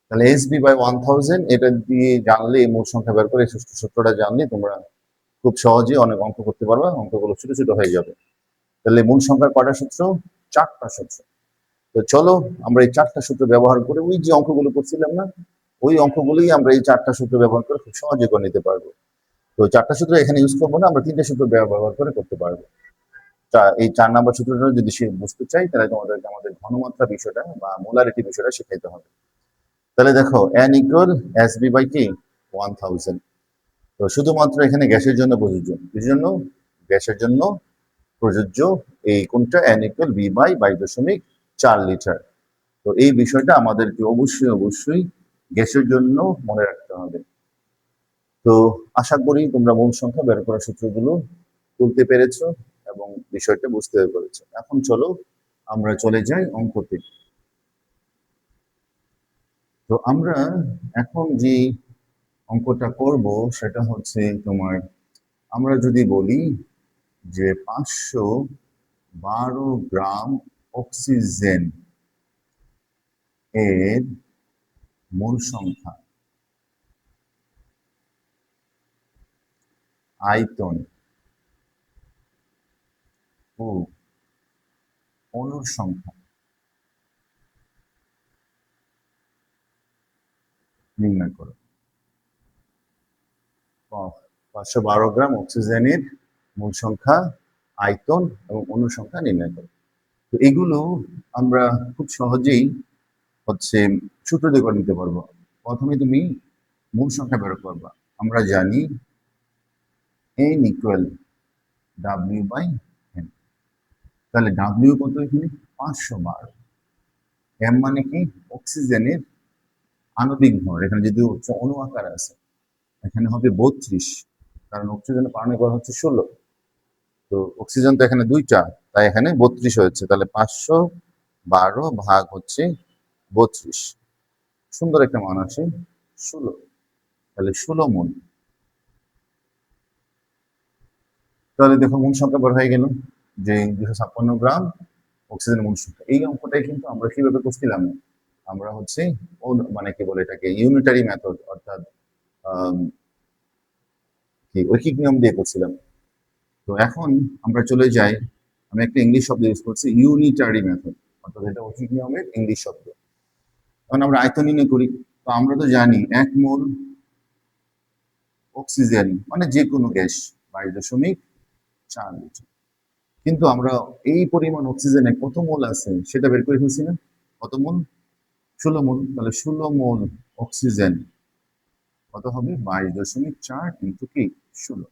তাহলে SB/1000 এটা দিয়ে জানলে, মূল সংখ্যা বের করে সূত্রটা জানলে তোমরা খুব সহজে অনেক অঙ্ক করতে পারবা, অঙ্কগুলো ছোট ছোট হয়ে যাবে। তাহলে মূল সংখ্যার কয়টা সূত্র? 4টা সূত্র। তো চলো আমরা এই 4টা সূত্র ব্যবহার করে ওই যে অঙ্কগুলো করছিলাম না, ওই অঙ্কগুলোই আমরা এই 4টা সূত্র ব্যবহার করে খুব সহজে করে নিতে পারবো। তো 4টা সূত্র এখানে ইউজ করবো না, আমরা 3টে সূত্র ব্যবহার করে করতে পারবো। এই 4 নাম্বার সূত্রটা যদি সে বুঝতে চাই, তাহলে তোমাদেরকে আমাদের ঘনমাত্রা বিষয়টা বা মোলারিটি বিষয়টা শেখাইতে হবে। তাহলে দেখো n ইকুয়াল SB/1000। তো শুধুমাত্র এখানে গ্যাসের জন্য প্রযোজ্য। কিসের জন্য? গ্যাসের জন্য প্রযোজ্য এই কোনটা? n equal V/22.4 litre. তো এই বিষয়টা আমাদেরকে অবশ্যই গ্যাসের জন্য মনে রাখতে হবে। তো আশা করি তোমরা মূল সংখ্যা বের করার সূত্রগুলো তুলতে পেরেছো এবং বিষয়টা বুঝতে পেরেছো। এখন চলো আমরা চলে যাই অঙ্কতে। তো আমরা এখন যে অঙ্কটা করব সেটা হচ্ছে তোমার, আমরা যদি বলি যে 512 গ্রাম অক্সিজেন এর মূল সংখ্যা, আয়তন ও অণুর সংখ্যা নির্ণয় করো। 512 গ্রাম অক্সিজেনের মূল সংখ্যা, আয়তন এবং অণুর সংখ্যা নির্ণয় করো। তো এগুলো আমরা খুব সহজেই হচ্ছে সূত্র দিয়ে করে নিতে পারবো। প্রথমে তুমি মূল সংখ্যা বের করবা। আমরা জানি n ইকুয়াল W/m। তাহলে W কত এখানে? 512। m মানে কি? অক্সিজেনের আণবিক ভর। এখানে যদি অণু আকার আছে, এখানে হবে 32, কারণ অক্সিজেনের পারমাণবিক ভর হচ্ছে 16। তো অক্সিজেন তো এখানে 2টা, তাই এখানে 32 হয়েছে। তাহলে 512 ভাগ হচ্ছে 32, সুন্দর একটা মান আছে 16। তাহলে 16 মূল। তাহলে দেখো মূল সংখ্যা বের হয়ে গেল যে 256 গ্রাম অক্সিজেনের মূল সংখ্যা। এই অঙ্কটাই কিন্তু আমরা কিভাবে করছিলাম? আমরা হচ্ছে মানে কি বলে এটাকে, ইউনিটারি মেথড, অর্থাৎ কি ঐকিক নিয়ম দিয়ে করছিলাম। তো এখন আমরা চলে যাই, আমি একটা ইংলিশ শব্দ ইউজ করছি, ইউনিটারি মেথড, অর্থাৎ এটা ঐকিক নিয়মের ইংলিশ শব্দ। এখন আমরা আয়তন নির্ণয় করি। তো আমরা তো জানি 1 মোল অক্সিজেন মানে যে কোনো গ্যাস 22.4 লিটার। কিন্তু আমরা এই পরিমাণ অক্সিজেনে কত মোল আছে সেটা বের করে ফেলছি না? কত মোল? 16 মোল। তাহলে 16 মোল অক্সিজেন কত হবে? 22.4 ইন্টু কি 16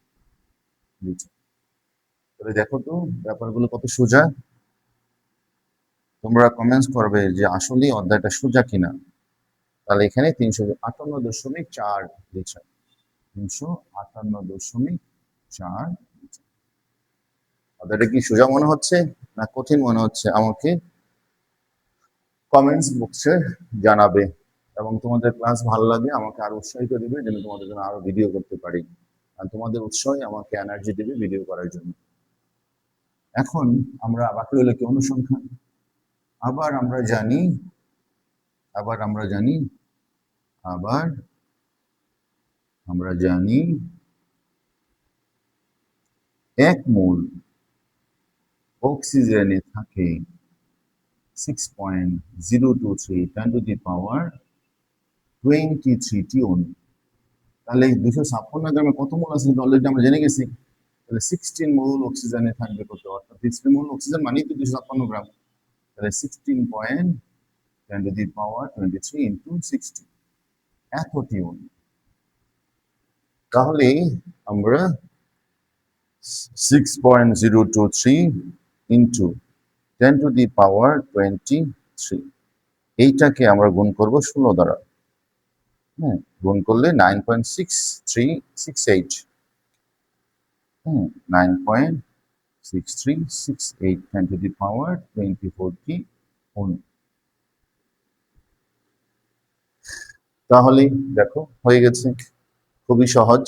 লিটার। তাহলে দেখো তো ব্যাপারগুলো কত সোজা। তোমরা কমেন্টস করবে যে আসলে অধ্যায়টা সোজা কিনা। তাহলে এখানে 358.4 লিটার, 358.4 লিটার। অধ্যায়টা কি সোজা মনে হচ্ছে না কঠিন মনে হচ্ছে? আমাকে কমেন্টস বক্সে জানাবে, এবং তোমাদের ক্লাস ভালো লাগে আমাকে আরো উৎসাহিত দেবে যেন তোমাদের জন্য আরো ভিডিও করতে পারি। আর তোমাদের উৎসাহই আমাকে এনার্জি দেবে ভিডিও করার জন্য। এখন আমরা বাকি হলো কি অনুসংখ্যান। আবার আমরা জানি আবার আমরা জানি আবার আমরা জানি 1 মোল অক্সিজেনে থাকে 6.023 10 টু দি পাওয়ার 23 অণু। তাহলে 256 গ্রামে কত মোল আছে অলরেডি আমরা জেনে গেছি। তাহলে 16 মোল অক্সিজেনে থাকবে কত? অর্থাৎ 16 মোল অক্সিজেন মানেই তো 256 গ্রাম। তাহলে 16.10 টু দি পাওয়ার 23 ইন্টু 16, এতটি অণু। তাহলে আমরা 6.023 ইন্টু 10 টু দি পাওয়ার 23, এইটাকে আমরা গুণ করব 16 দ্বারা। হ্যাঁ, গুণ করলে 9.6368। হ্যাঁ, 9.6368 10 to the power 24টি অণু। তাহলেই দেখো হয়ে গেছে, খুবই সহজ।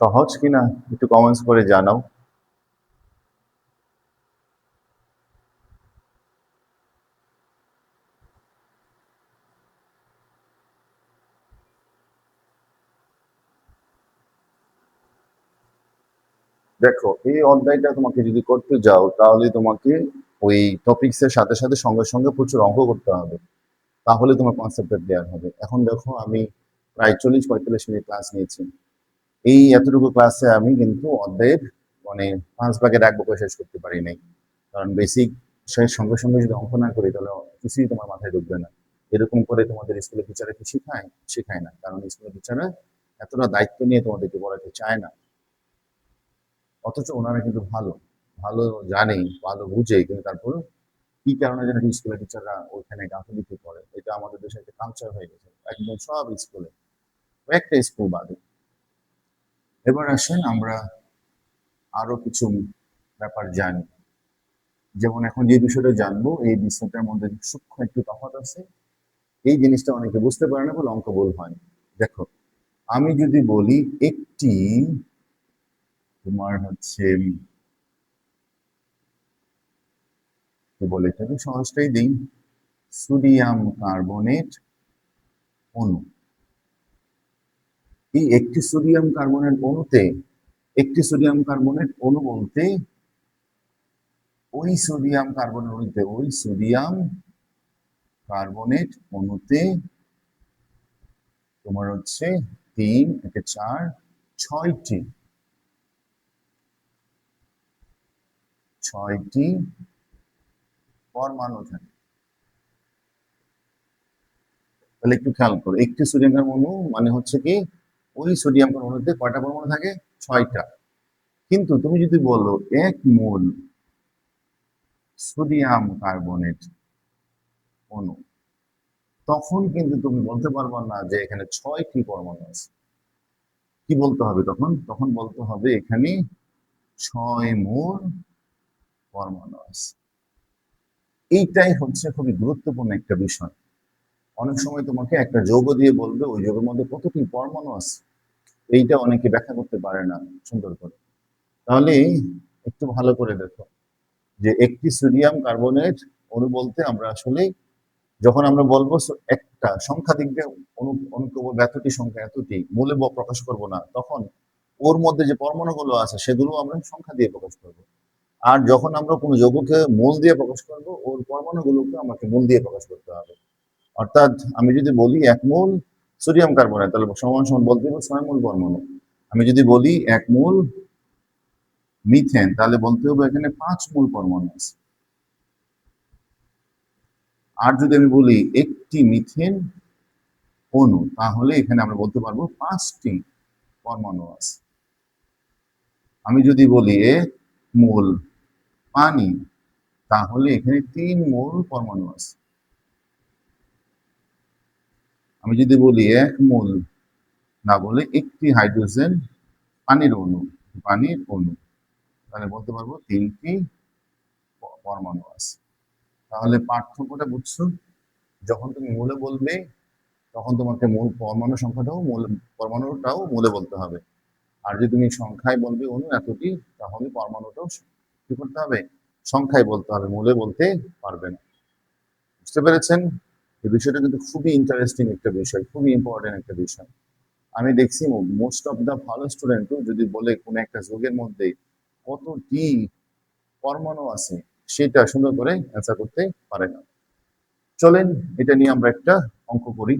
সহজ কিনা একটু কমেন্টস করে জানাও। দেখো এই অধ্যায়টা তোমাকে যদি করতে যাও তাহলে তোমাকে ওই টপিকস এর সাথে সাথে সঙ্গে সঙ্গে প্রচুর অঙ্ক করতে হবে, তাহলে তোমার কনসেপ্টটা ক্লিয়ার হবে। এখন দেখো আমি প্রায় 40-45 মিনিট ক্লাস নিয়েছি। এই এতটুকু ক্লাসে আমি কিন্তু অধ্যায়ের মানে 1/5 শেষ করতে পারি নাই, কারণ বেসিক শেষ সঙ্গে সঙ্গে যদি অঙ্ক না করি তাহলে কিছুই তোমার মাথায় ঢুকবে না। এরকম করে তোমাদের স্কুলের টিচাররা কি শেখায়? শেখায় না, কারণ স্কুলের টিচাররা এতটা দায়িত্ব নিয়ে তোমাদেরকে পড়াতে চায় না। অথচ ওনারা কিন্তু ভালো ভালো জানে, ভালো বুঝে, কিন্তু তারপরে কি কারণে যেন স্কুলের টিচাররা ওইখানে গাফিলতি করে। এটা আমাদের দেশে একটা কালচার হয়ে গেছে একদম সব স্কুলে, একটা স্কুল বাদে। এবার আসেন আমরা আরো কিছু ব্যাপার জানি। যেমন এখন যে বিষয়টা জানবো এই বিষয়টার মধ্যে সূক্ষ্ম একটু তফাৎ আছে, এই জিনিসটা অনেকে বুঝতে পারে না বলে অঙ্ক ভুল হয়। দেখো আমি যদি বলি একটি তোমার হচ্ছে কি বলে এটাকে সহজটাই দিই, সোডিয়াম কার্বনেট অণু। এই একটি সোডিয়াম কার্বনেট অণুতে, একটি সোডিয়াম কার্বনেট অণু বলতে ওই সোডিয়াম কার্বনেট অণুতে, ওই সোডিয়াম কার্বনেট অণুতে তোমার হচ্ছে 3 একে 4 ছয়টি পরমাণু থাকে। তাহলে একটু খেয়াল করো, একটি সোডিয়াম কার্বন অণু মানে হচ্ছে কি ওই সোডিয়াম কার্বন অণুতে কয়টা পরমাণু থাকে? 6টা। কিন্তু তুমি যদি বলো 1 মোল সোডিয়াম কার্বনেট অণু, তখন কিন্তু তুমি বলতে পারবা না যে এখানে 6টি পরমাণু আছে। কি বলতে হবে তখন? তখন বলতে হবে এখানে 6 মোল পরমাণু আছে। এইটাই হচ্ছে খুবই গুরুত্বপূর্ণ একটা বিষয়। অনেক সময় তোমাকে একটা যৌগ দিয়ে বলবে ওই যৌগের মধ্যে কতটি পরমাণু আছে, এইটা অনেকে ব্যাখ্যা করতে পারে না সুন্দর করে। তাহলে একটু ভালো করে দেখো যে একটি সোডিয়াম কার্বনেট অণু বলতে আমরা আসলে যখন আমরা বলবো একটা সংখ্যা দিক দিয়ে অণুকে বলবো এতটি সংখ্যা এতটি মূলে প্রকাশ করব না, তখন ওর মধ্যে যে পরমাণুগুলো আছে সেগুলো আমরা সংখ্যা দিয়ে প্রকাশ করব। আর যখন আমরা কোনো যৌগকে মূল দিয়ে প্রকাশ করব ওর পরমাণুগুলোকে আমাকে মূল দিয়ে প্রকাশ করতে হবে। অর্থাৎ আমি যদি বলি 1 মোল সোডিয়াম কার্বনেট তাহলে সমান সমান বলতে হবে 6 মোল পরমাণু। আমি যদি বলি 1 মোল মিথেন তাহলে বলতে হবে এখানে 5 মোল পরমাণু আছে। আর যদি আমি বলি একটি মিথেন অণু তাহলে এখানে আমরা বলতে পারবো 5টি পরমাণু আছে। আমি যদি বলি 1 মোল পানি তাহলে এখানে 3 মোল পরমাণু আছে। আমি যদি বলি 1 মোল না বলে একটি হাইড্রোজেন পানির অণু, পানির অণু, তাহলে বলতে পারবো 3টি পরমাণু আছে। তাহলে পার্থক্যটা বুঝছো? যখন তুমি মূলে বলবে তখন তোমাকে মূল পরমাণু সংখ্যাটাও মূল পরমাণুটাও মূলে বলতে হবে। আর যদি তুমি সংখ্যায় বলবে অণু এতটি তাহলে পরমাণুটাও কি করতে হবে? সংখ্যায় বলতে হবে, মূলে বলতে পারবে না। বুঝতে পেরেছেন? এই বিষয়টা কিন্তু খুবই ইন্টারেস্টিং একটা বিষয়, খুবই ইম্পর্টেন্ট একটা বিষয়। আমি দেখছি মোস্ট অফ দা ভালো স্টুডেন্টও যদি বলে কোনো একটা যৌগের মধ্যে কতটি পরমাণু আছে সেটা সুন্দর করে অ্যান্সার করতে পারে না। চলেন এটা নিয়ে আমরা একটা অঙ্ক করি।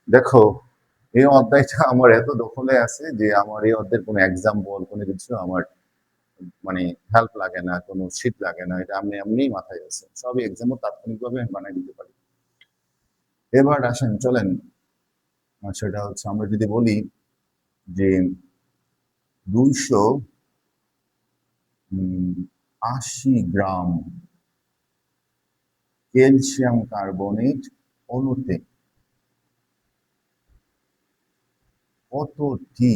দেখো এই অধ্যায়টা আমার এত দখলে আছে যে আমার এই অধ্যায়ের কোনো এক্সাম্পল কোনো কিছু আমার মানে হেল্প লাগে না, কোনো শীত লাগে না, এটা আমি এমনিই মাথায় আছে, সবই এক্সাম্পল তাৎক্ষণিকভাবে আমি বানিয়ে দিতে পারি। এবার আসেন চলেন, সেটা হচ্ছে আমরা যদি বলি যে 200 80 গ্রাম ক্যালসিয়াম কার্বনেট অণুতে কতটি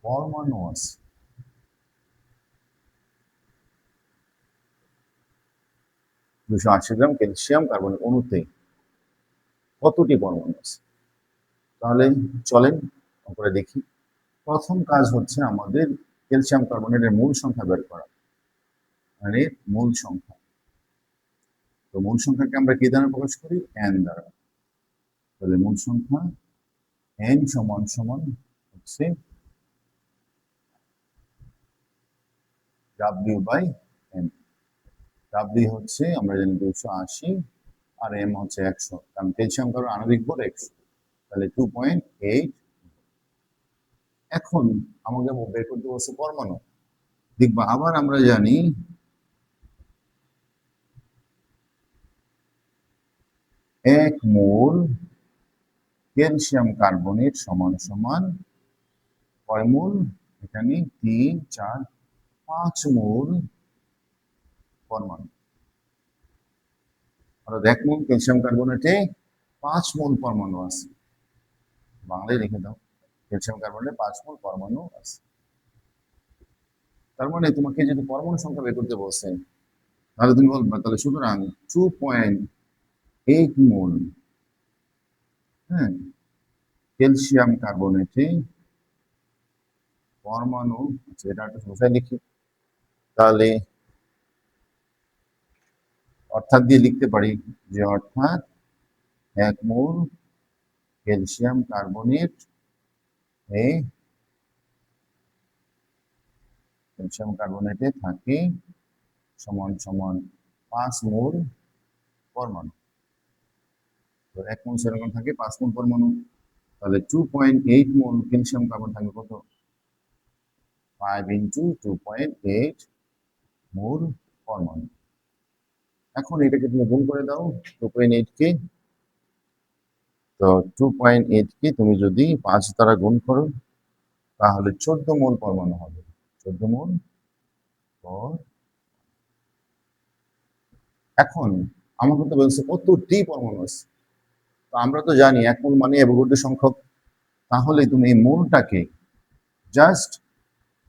পরমাণু আছে? 280 গ্রাম ক্যালসিয়াম কার্বনেট অণুতে কতটি পরমাণু আছে? তাহলে চলেন আমরা দেখি। প্রথম কাজ হচ্ছে আমাদের ক্যালসিয়াম কার্বনেটের মূল সংখ্যা বের করা, মানে মূল সংখ্যা। তো মূল সংখ্যাকে আমরা কি দ্বারা প্রকাশ করি? n দ্বারা। তাহলে মূল সংখ্যা n সমান সমান হচ্ছে w বাই m। w হচ্ছে আমরা জানি 280 আর m হচ্ছে 100, কারণ ক্যালসিয়াম কার্বন আণবিক ভর 100, তাহলে 2.8। এখন আমাকে বের করতে বলছে পরমাণু। দেখবা আবার আমরা জানি 1 মোল ক্যালসিয়াম কার্বনেট সমান সমান কয় মোল? এখানে 3, 4, 5 মোল পরমাণু। অর্থাৎ 1 মোল ক্যালসিয়াম কার্বনেটে 5 মোল পরমাণু আছে। বাংলায় লিখে দাও, ক্যালসিয়াম কার্বনেটে 5 মোল পরমাণু আছে। তার মানে তোমাকে যদি পরমাণু সংখ্যা বের করতে বলছে, তাহলে তুমি বলবা তাহলে সুতরাং 2.8 মোল, হ্যাঁ, ক্যালসিয়াম কার্বনেটে পরমাণু, এটা একটা সমস্যায় লিখি, তাহলে অর্থাৎ দিয়ে লিখতে পারি যে অর্থাৎ 1 মোল ক্যালসিয়াম কার্বনেট এ ক্যালসিয়াম কার্বনেটে থাকে সমান সমান 5 মোল পরমাণু। তো 1 মোল সেরকম থাকে 5 মোল পরমাণু, তাহলে 2.8 মোল ক্যালসিয়াম কার্বন থাকবে কত? 5 ইন্টু 2.8 মোল পরমাণু। এখন এটাকে তুমি গুণ করে দাও 2.8 কে। তো 2.8 কে তুমি যদি 5 দ্বারা গুণ করো তাহলে 14 মোল পরমাণু হবে। 14 মোল পর। এখন আমাকে তো বলছে কতটি পরমাণু আছে, তো আমরা তো জানি 1 মোল মানে অ্যাভোগাড্রো সংখ্যক। তাহলে তুমি এই মোলটাকে জাস্ট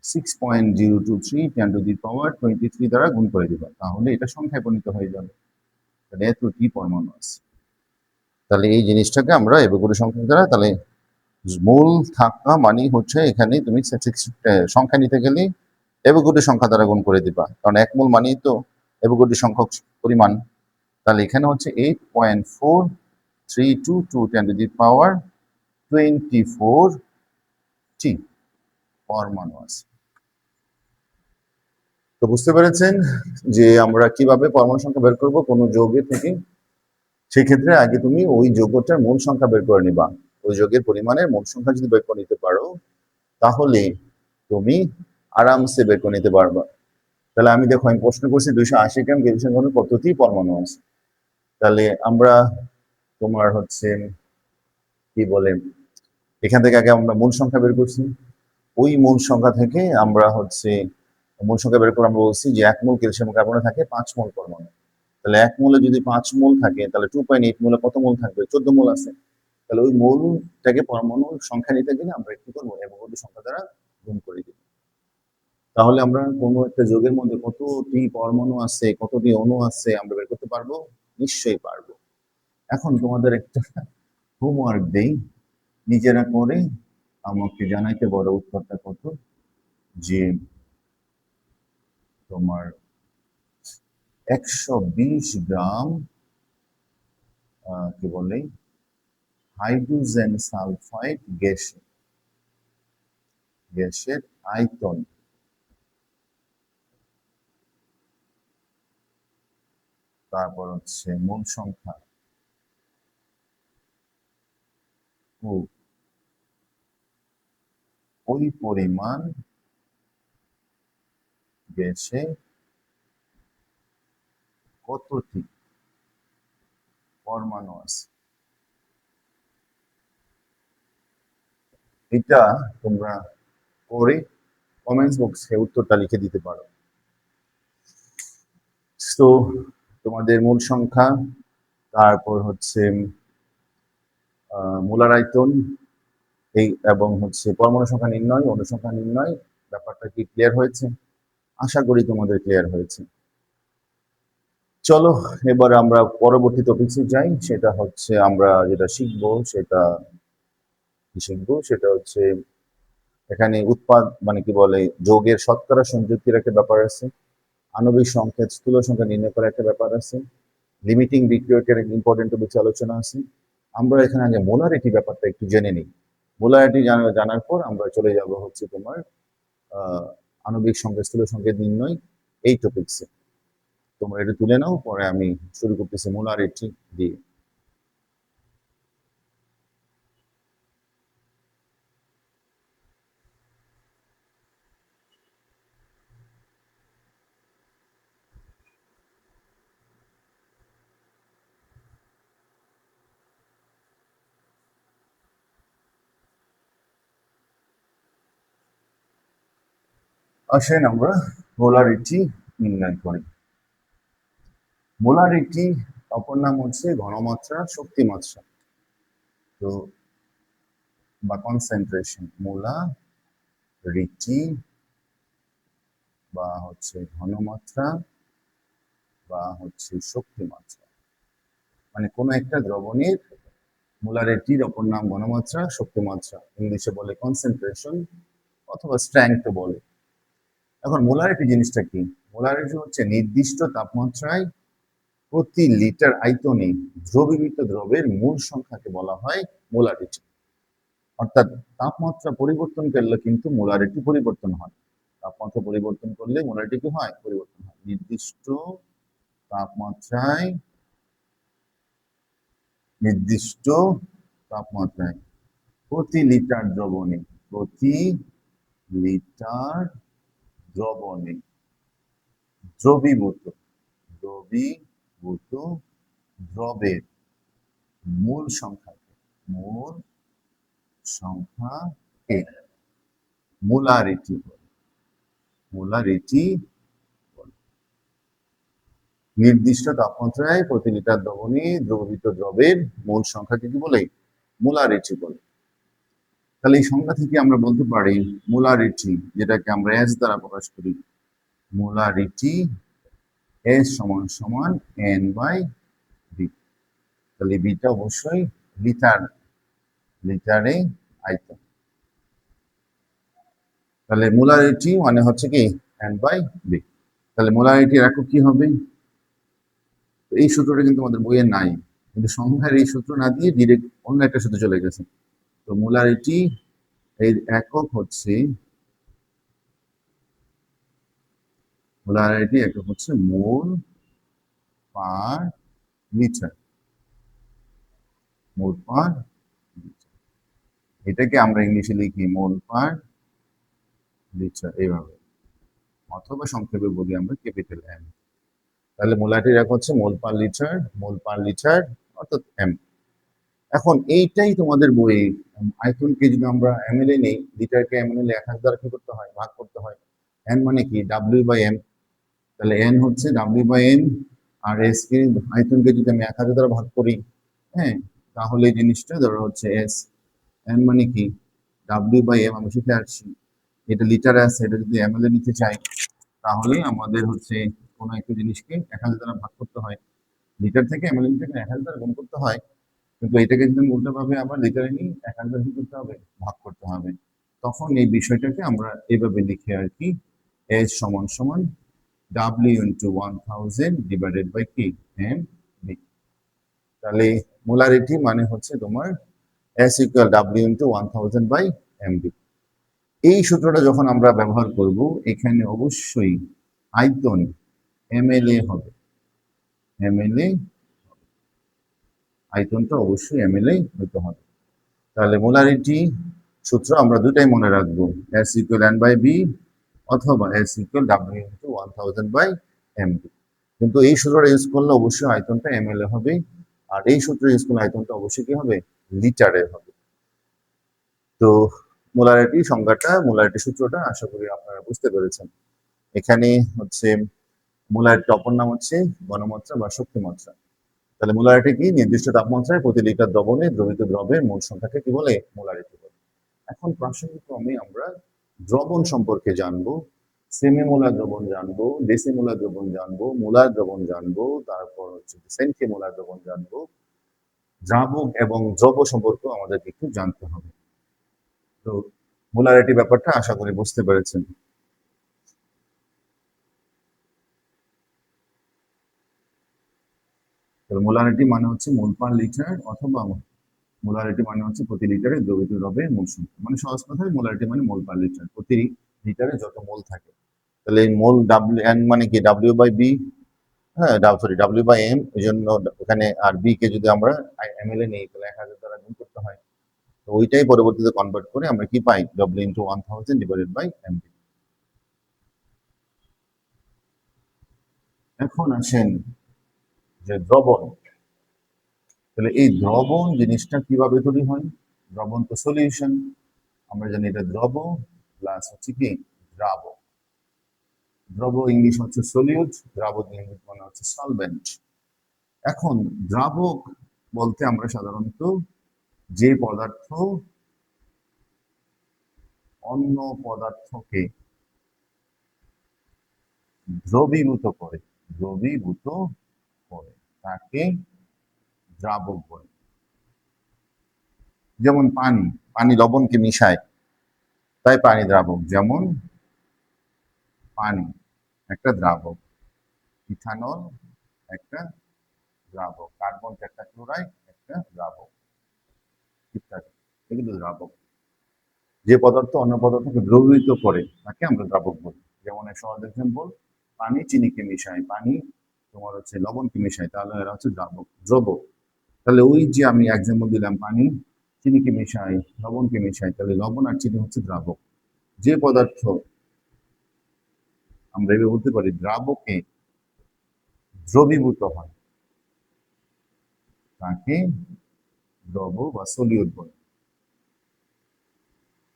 6.023 10 টু দি পাওয়ার 23 দ্বারা গুণ করে দিবা, তাহলে এটা সংখ্যায় পরিণত হয়ে যাবে। তাহলে এতটি পরমাণু আছে। তাহলে এই জিনিসটাকে আমরা অ্যাভোগাড্রো সংখ্যক দ্বারা, তাহলে মূল থাকা মানে হচ্ছে এখানে তুমি সংখ্যা নিতে গেলে অ্যাভোগাড্রো সংখ্যা দ্বারা গুণ করে দিবা, কারণ 1 মোল মানেই তো অ্যাভোগাড্রো সংখ্যক পরিমাণ। তাহলে এখানে হচ্ছে 8.4322 10 টু দি পাওয়ার 24 টি পরমাণু আছে। তো বুঝতে পেরেছেন যে আমরা কিভাবে পরমাণু সংখ্যা বের করব কোনো যৌগের থেকে। সেক্ষেত্রে আগে তুমি ওই যৌগটার মোল সংখ্যা বের করে নিবা। ওই যৌগের পরিমাণের মোল সংখ্যা যদি বের করে নিতে পারো তাহলে তুমি আরামসে বের করে নিতে পারবা। তাহলে আমি দেখো আমি প্রশ্ন করছি 280 গ্রাম ক্যালসিয়াম ঘন কতটি পরমাণু আছে। তাহলে আমরা তোমার হচ্ছে কি বলে এখান থেকে আগে আমরা মূল সংখ্যা বের করছি, ওই মূল সংখ্যা থেকে আমরা হচ্ছে মূল সংখ্যা বের করে আমরা বলছি যে 1 মোল ক্যালসিয়াম কার্বনে থাকে 5 মোল পরমাণু। তাহলে 1 মোলে যদি 5 মোল থাকে তাহলে 2.8 মোলে কত মোল থাকবে? 14 মোল আছে। তাহলে ওই মোলটাকে পরমাণুর সংখ্যা নিতে গেলে আমরা কি করবো? অ্যাভোগাড্রো সংখ্যা দ্বারা গুণ করে দিব। তাহলে আমরা কোনো একটা যৌগের মধ্যে কতটি পরমাণু আছে, কতটি অণু আছে আমরা বের করতে পারবো? নিশ্চয়ই পারবো। এখন তোমাদের একটা হোমওয়ার্ক দেই, নিজেরা করে আমাকে জানাইতে বড় উত্তরটা কত। যে তোমার 120 গ্রাম কি বলে হাইড্রোজেন সালফাইড গ্যাসের আয়তন তারপর হচ্ছে মোল সংখ্যা ও ওই পরিমাণ গ্যাসে কতটি পরমাণু আছে। এটা তোমরা করে কমেন্টস বক্সে উত্তরটা লিখে দিতে পারো। তো তোমাদের মূল সংখ্যা, তারপর হচ্ছে মোলার আয়তন, এই এবং হচ্ছে পরমাণু সংখ্যা নির্ণয়, অনুসংখ্যা নির্ণয়, ব্যাপারটা কি ক্লিয়ার হয়েছে? আশা করি তোমাদের ক্লিয়ার হয়েছে। চলো এবার আমরা পরবর্তী টপিকসে যাই। সেটা হচ্ছে আমরা যেটা শিখবো সেটা হচ্ছে এখানে উৎপাদ মানে কি বলে যৌগের শতকরা সংযুক্তির একটা ব্যাপার আছে, আণবিক সংখ্যা স্থূল সংখ্যা নির্ণয় করার একটা ব্যাপার আছে, লিমিটিং বিক্রিয়কের ইম্পর্টেন্ট টপিকস আলোচনা আছে। আমরা এখানে আগে মোলারিটি ব্যাপারটা একটু জেনে নিই। মোলারিটি জানার পর আমরা চলে যাব হচ্ছে তোমার আণবিক সংখ্যা স্থূল সংখ্যা নির্ণয় এই টপিকসে। তোমরা এটা তুলে নাও, পরে আমি শুরু করতেছি মোলারিটি দিয়ে। আসেন আমরা মোলারিটি নির্ণয় করি। মোলারিটি অপর নাম হচ্ছে ঘনমাত্রা শক্তিমাত্রা, তো বা কনসেন্ট্রেশন। মোলারিটি বা হচ্ছে ঘনমাত্রা বা হচ্ছে শক্তিমাত্রা, মানে কোনো একটা দ্রবণের মোলারিটির অপর নাম ঘনমাত্রা শক্তিমাত্রা, ইংলিশে বলে কনসেন্ট্রেশন অথবা স্ট্রেংথ বলে। এখন মোলারিটি জিনিসটা কি? মোলারিটি হচ্ছে নির্দিষ্ট তাপমাত্রায় প্রতি লিটার আয়তনে দ্রবীভূত দ্রবের মূল সংখ্যাকে বলা হয় মোলারিটি। অর্থাৎ তাপমাত্রা পরিবর্তন করলে কিন্তু মোলারিটি পরিবর্তন হয়। তাপমাত্রা পরিবর্তন করলে মোলারিটি কি হয়? পরিবর্তন হয়। নির্দিষ্ট তাপমাত্রায় প্রতি লিটার দ্রবণে দ্রবীভূত দ্রবের মূল সংখ্যাকে মোলারিটি নির্দিষ্ট তাপমাত্রায় প্রতি লিটার দ্রবণে দ্রবীভূত দ্রবের মূল সংখ্যাকে কি বলে? মোলারিটি বলে। তাহলে এই সংখ্যা থেকে আমরা বলতে পারি মোলারিটি, যেটাকে আমরা এস দ্বারা প্রকাশ করি, মোলারিটি এস সমান সমান এন বাই বি। তাহলে বিটা অবশ্যই লিটারে আয়তন। তাহলে মোলারিটি মানে হচ্ছে কি এন বাই বি। তাহলে মোলারিটির একক কি হবে? এই সূত্রটা কিন্তু আমাদের বইয়ে নাই, কিন্তু সংখ্যার এই সূত্র না দিয়ে ডিরেক্ট অন্য একটা সূত্র চলে গেছে। তো মোলারিটি এর একক হচ্ছে মোল পার লিটার। এটাকে আমরা ইংলিশে লিখি মোল পার লিটার এইভাবে, অথবা সংক্ষেপে বলি আমরা ক্যাপিটাল এম। তাহলে মোলারিটির একক হচ্ছে মোল পার লিটার অর্থাৎ এম। এখন এইটাই তোমাদের বইয়ে আয়তনকে যদি আমরা এমএল এ নেই, লিটারকে এমএল এ 1000 দ্বারা কি করতে হয়? ভাগ করতে হয়। এন মানে কি? W by M. তাহলে এন হচ্ছে ডাব্লিউ বাই এম, আর এস কে আয়তনকে যদি আমি 1000 দ্বারা ভাগ করি, হ্যাঁ, তাহলে এই জিনিসটা ধরো হচ্ছে এস। এন মানে কি? W by M. আমি শিখে আসছি, এটা লিটারে আছে, এটা যদি এমএল এ নিতে চাই তাহলে আমাদের হচ্ছে কোনো একটা জিনিসকে 1000 দ্বারা ভাগ করতে হয়। লিটার থেকে এমএল এ 1000 দ্বারা গুণ করতে হয়, কিন্তু এটাকে যদি উল্টোভাবে আবার লিটারে নিই 1000 কি করতে হবে? ভাগ করতে হবে। তখন এই বিষয়টাকে আমরা এভাবে লিখি আর কি, এস সমান সমান ডাব্লিউ ইন্টু 1000 ডিভাইডেড বাই কি? M B. তাহলে মোলারিটি মানে হচ্ছে তোমার S equal W into 1000 by M B. এই সূত্রটা যখন আমরা ব্যবহার করব, এখানে অবশ্যই আয়তন এমএলএ হবে। আয়তনটা অবশ্যই এমএলএ হতে হবে। তাহলে মোলারিটি সূত্র আমরা দুটাই মনে রাখবো, S equal N by V অথবা S equal W into 1000 by M V. কিন্তু এই সূত্রটা ইউজ করলে অবশ্যই আয়তনটা এমএলএ হবে, আর এই সূত্র ইউজ করলে আয়তনটা অবশ্যই কি হবে? লিটারে হবে। তো মোলারিটি সংজ্ঞাটা, মোলারিটি সূত্রটা আশা করি আপনারা বুঝতে পেরেছেন। এখানে হচ্ছে মোলারিটির অপর নাম হচ্ছে ঘনমাত্রা বা শক্তিমাত্রা। তাহলে মোলারিটি কি? নির্দিষ্ট তাপমাত্রায় প্রতি লিটার দ্রবণে দ্রবীত দ্রবের মোল সংখ্যাকে কি বলে? মোলারিটি বলে। এখন প্রাসঙ্গিকক্রমে আমরা দ্রবণ সম্পর্কে জানবো। সেমিমোলার দ্রবণ জানবো, ডেসিমোলার দ্রবণ জানবো, মোলার দ্রবণ জানবো, তারপর হচ্ছে সেন্টিমোলার দ্রবণ জানবো। দ্রাবক এবং দ্রব সম্পর্কেও আমাদেরকে একটু জানতে হবে। তো মোলারিটি ব্যাপারটা আশা করি বুঝতে পেরেছেন। মোলারিটি মানে হচ্ছে মোল পার লিটার, অথবা মোলারিটি মানে হচ্ছে প্রতি লিটারে দ্রবীত দ্রবের মোল সংখ্যা। মানে সহজ কথায় মোলারিটি মানে মোল পার লিটার, প্রতি লিটারে যত মোল থাকে। তাহলে এই মোল ডাব্লিউ এন মানে কি? ডাব্লিউ বাই বি, হ্যাঁ সরি ডাব্লিউ বাই এম। এই জন্য ওখানে আর বি কে যদি আমরা এমএল এ নিই তাহলে 1000 দ্বারা গুণ করতে হয়। তো ওইটাই পরবর্তীতে কনভার্ট করে আমরা কি পাই? W into 1000 divided by M V. এখন আসেন যে দ্রবণ। তাহলে এই দ্রবণ জিনিসটা কিভাবে তৈরি হয়? দ্রবণ তো সলিউশন, আমরা জানি এটা দ্রব প্লাস হচ্ছে কি দ্রাবক। দ্রব ইংলিশ হচ্ছে সলিউট, দ্রাবক ইংলিশ মানে হচ্ছে সলভেন্ট। এখন দ্রাবক বলতে আমরা সাধারণত যে পদার্থ অন্য পদার্থকে দ্রবীভূত করে, দ্রবীভূত করে তাকে দ্রাবক বলে। যেমন পানি, পানি লবণকে মিশায় তাই পানি দ্রাবক। যেমন পানি একটা দ্রাবক, ইথানল একটা দ্রাবক, কার্বন টেট্রাক্লোরাইড একটা দ্রাবক, ইত্যাদি। এগুলো দ্রাবক। যে পদার্থ অন্য পদার্থকে দ্রবীভূত করে তাকে আমরা দ্রাবক বলি। যেমন এক সহজ এক্সাম্পল, পানি চিনিকে মিশায়, পানি তোমার হচ্ছে লবণকে মিশায়, তাহলে এরা হচ্ছে দ্রাবক, দ্রব। তাহলে ওই যে আমি এক্সাম্পল দিলাম, পানি চিনিকে মিশায়, লবণকে মিশায়, তাহলে লবণ আর চিনি হচ্ছে দ্রাবক। যে পদার্থ আমরা এভাবে বলতে পারি দ্রাবকে দ্রবীভূত হয় তাকে দ্রব বা সলিউট বলে।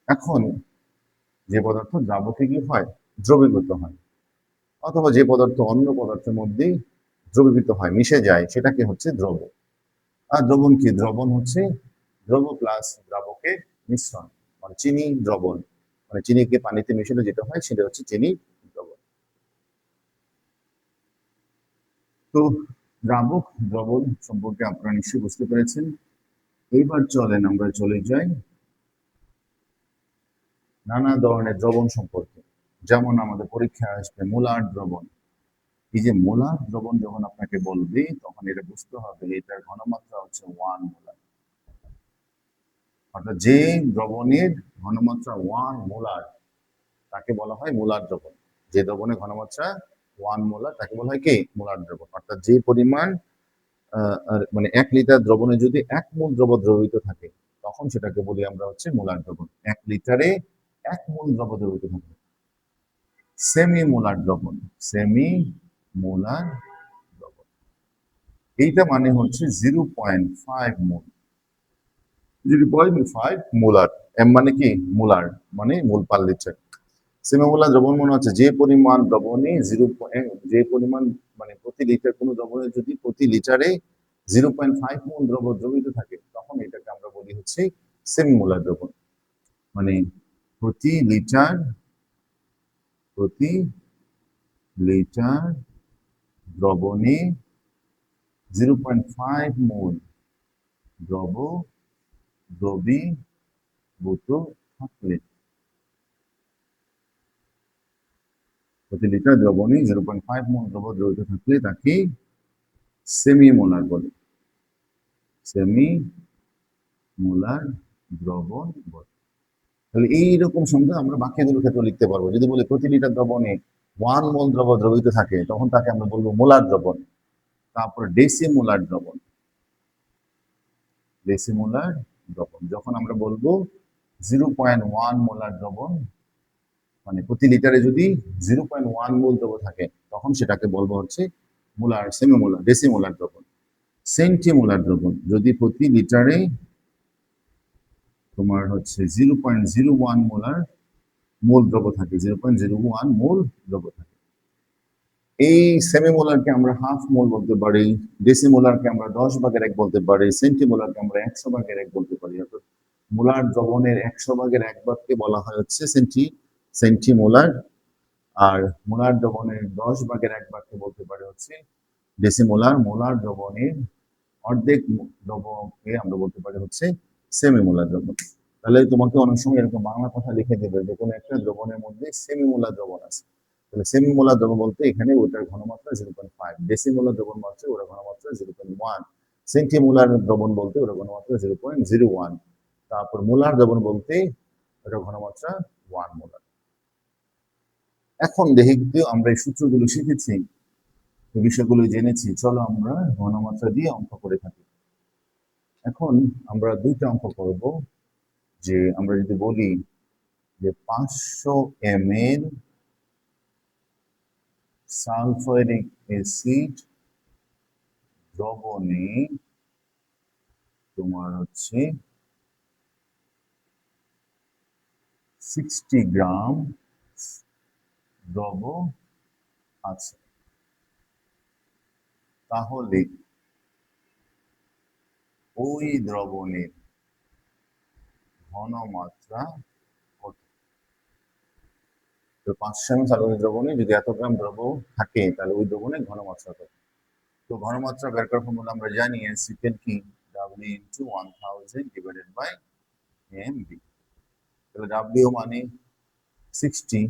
এখন যে পদার্থ দ্রাবকে কি হয়? দ্রবীভূত হয়, অথবা যে পদার্থ অন্য পদার্থের মধ্যেই দ্রবীভূত হয়, মিশে যায়, সেটাকে হচ্ছে দ্রব। আর দ্রবণ কি? দ্রবণ হচ্ছে দ্রব প্লাস দ্রাবকের মিশ্রণ, মানে চিনি দ্রবণ, মানে চিনিকে পানিতে মিশালে যেটা হয় সেটা হচ্ছে চিনি দ্রবণ। তো দ্রাবক দ্রবণ সম্পর্কে আপনারা নিশ্চয়ই বুঝতে পেরেছেন। এইবার চলেন আমরা চলে যাই নানা ধরনের দ্রবণ সম্পর্কে। যেমন আমাদের পরীক্ষায় আসবে মোলার দ্রবণ। এই যে মোলার দ্রবণ যখন আপনাকে বলবে তখন এটা বুঝতে হবে এটার ঘনমাত্রা হচ্ছে 1 মোলার। অর্থাৎ যে দ্রবণের ঘনমাত্রা 1 মোলার তাকে বলা হয় মোলার দ্রবণ। যে দ্রবণের ঘনমাত্রা 1 মোলার তাকে বলা হয় কি? মোলার দ্রবণ। অর্থাৎ যে পরিমাণ মানে 1 লিটার দ্রবণে যদি 1 মোল দ্রব দ্রবীভূত থাকে তখন সেটাকে বলি আমরা হচ্ছে মোলার দ্রবণ। 1 লিটারে 1 মোল দ্রব দ্রবীভূত থাকে। সেমি মোলার দ্রবণ, সেমি মোলার দ্রবণ, এইটা মানে হচ্ছে 0.5 মোল। 0.5 মোলার। এম মানে কি? মোলার, মানে মোল পার লিটার। সেমিমোলার দ্রবণ মনে হচ্ছে যে পরিমাণ দ্রবণে যে পরিমাণ মানে প্রতি লিটার কোনো দ্রবণে যদি প্রতি লিটারে 0.5 মোল দ্রব দ্রবীভূত থাকে তখন এটাকে আমরা বলি হচ্ছে সেমিমোলার দ্রবণ। মানে প্রতি লিটার দ্রবণে 0.5 মোল দ্রব দ্রবীভূত থাকলে, প্রতি লিটার দ্রবণে 0.5 মোল দ্রব দ্রবীভূত থাকলে তাকে সেমিমোলার বলে। সেমি মোলার দ্রবণ বলে। তাহলে এইরকম সংখ্যা আমরা বাকিগুলোর ক্ষেত্রে লিখতে পারবো। যদি বলি প্রতি লিটার দ্রবণে 1 মোল দ্রব দ্রবীভূত থাকে তখন তাকে আমরা বলবো মোলার দ্রবণ। তারপর ডেসিমোলার দ্রবণ, ডেসিমোলার দ্রবণ যখন আমরা বলবো 0.1 মোলার দ্রবণ, মানে প্রতি লিটারে যদি 0.1 মোল দ্রব থাকে তখন সেটাকে বলবো হচ্ছে মোলার, সেমিমোলার, ডেসিমোলার দ্রবণ। সেন্টিমোলার দ্রবণ যদি প্রতি লিটারে তোমার হচ্ছে 0.01 মোলার মূল দ্রব্য থাকে, 0.01 মোল দ্রব্য থাকে। এই সেমিমোলারকে আমরা হাফ মোল বলতে পারি, ডেসিমোলারকে আমরা 10/1 বলতে পারি, সেন্টিমোলারকে আমরা 100/1 বলতে পারি। অর্থাৎ মোলার দ্রবণের 100/1 ভাগকে বলা হয় হচ্ছে সেন্টিমোলার, আর মোলার দ্রবণের 10/1 ভাগকে বলতে পারি হচ্ছে ডেসিমোলার। মোলার দ্রবণের অর্ধেক দ্রবণকে আমরা বলতে পারি হচ্ছে সেমিমোলার দ্রবণ। তাহলে তোমাকে অনেক সময় এরকম বাংলা কথা লিখে দেবে যে কোনো একটা দ্রবণের মধ্যে সেমিমোলার দ্রবণ আছে। তাহলে সেমিমোলার দ্রবণ বলতে এখানে ওটার ঘনমাত্রা 0.5, ডেসিমোলার দ্রবণ বলতে ওটার ঘনমাত্রা 0.1, সেন্টিমোলার দ্রবণ বলতে ওটার ঘনমাত্রা 0.01, তারপর মোলার দ্রবণ বলতে ওটার ঘনমাত্রা 1 মোলার। এখন দেখি আমরা এই সূত্রগুলো শিখেছি, বিষয়গুলো জেনেছি, চলো আমরা ঘনমাত্রা দিয়ে অঙ্ক করে থাকি। এখন আমরা দুইটা অঙ্ক করব। যে আমরা যদি বলি যে 500 ml সালফারিক অ্যাসিড দ্রবণে তোমার হচ্ছে 60 গ্রাম দ্রব আছে, তাহলে ওই দ্রবণের ঘনমাত্রা কত? তো 500 ml সালফারিক দ্রবণে যদি এত গ্রাম দ্রব থাকে তাহলে ওই দ্রবণের ঘনমাত্রা কত? তো ঘনমাত্রা বের করার ফর্মুলা আমরা জানি, S equal কি W into 1000 divided by mv। তাহলে W মানে 60,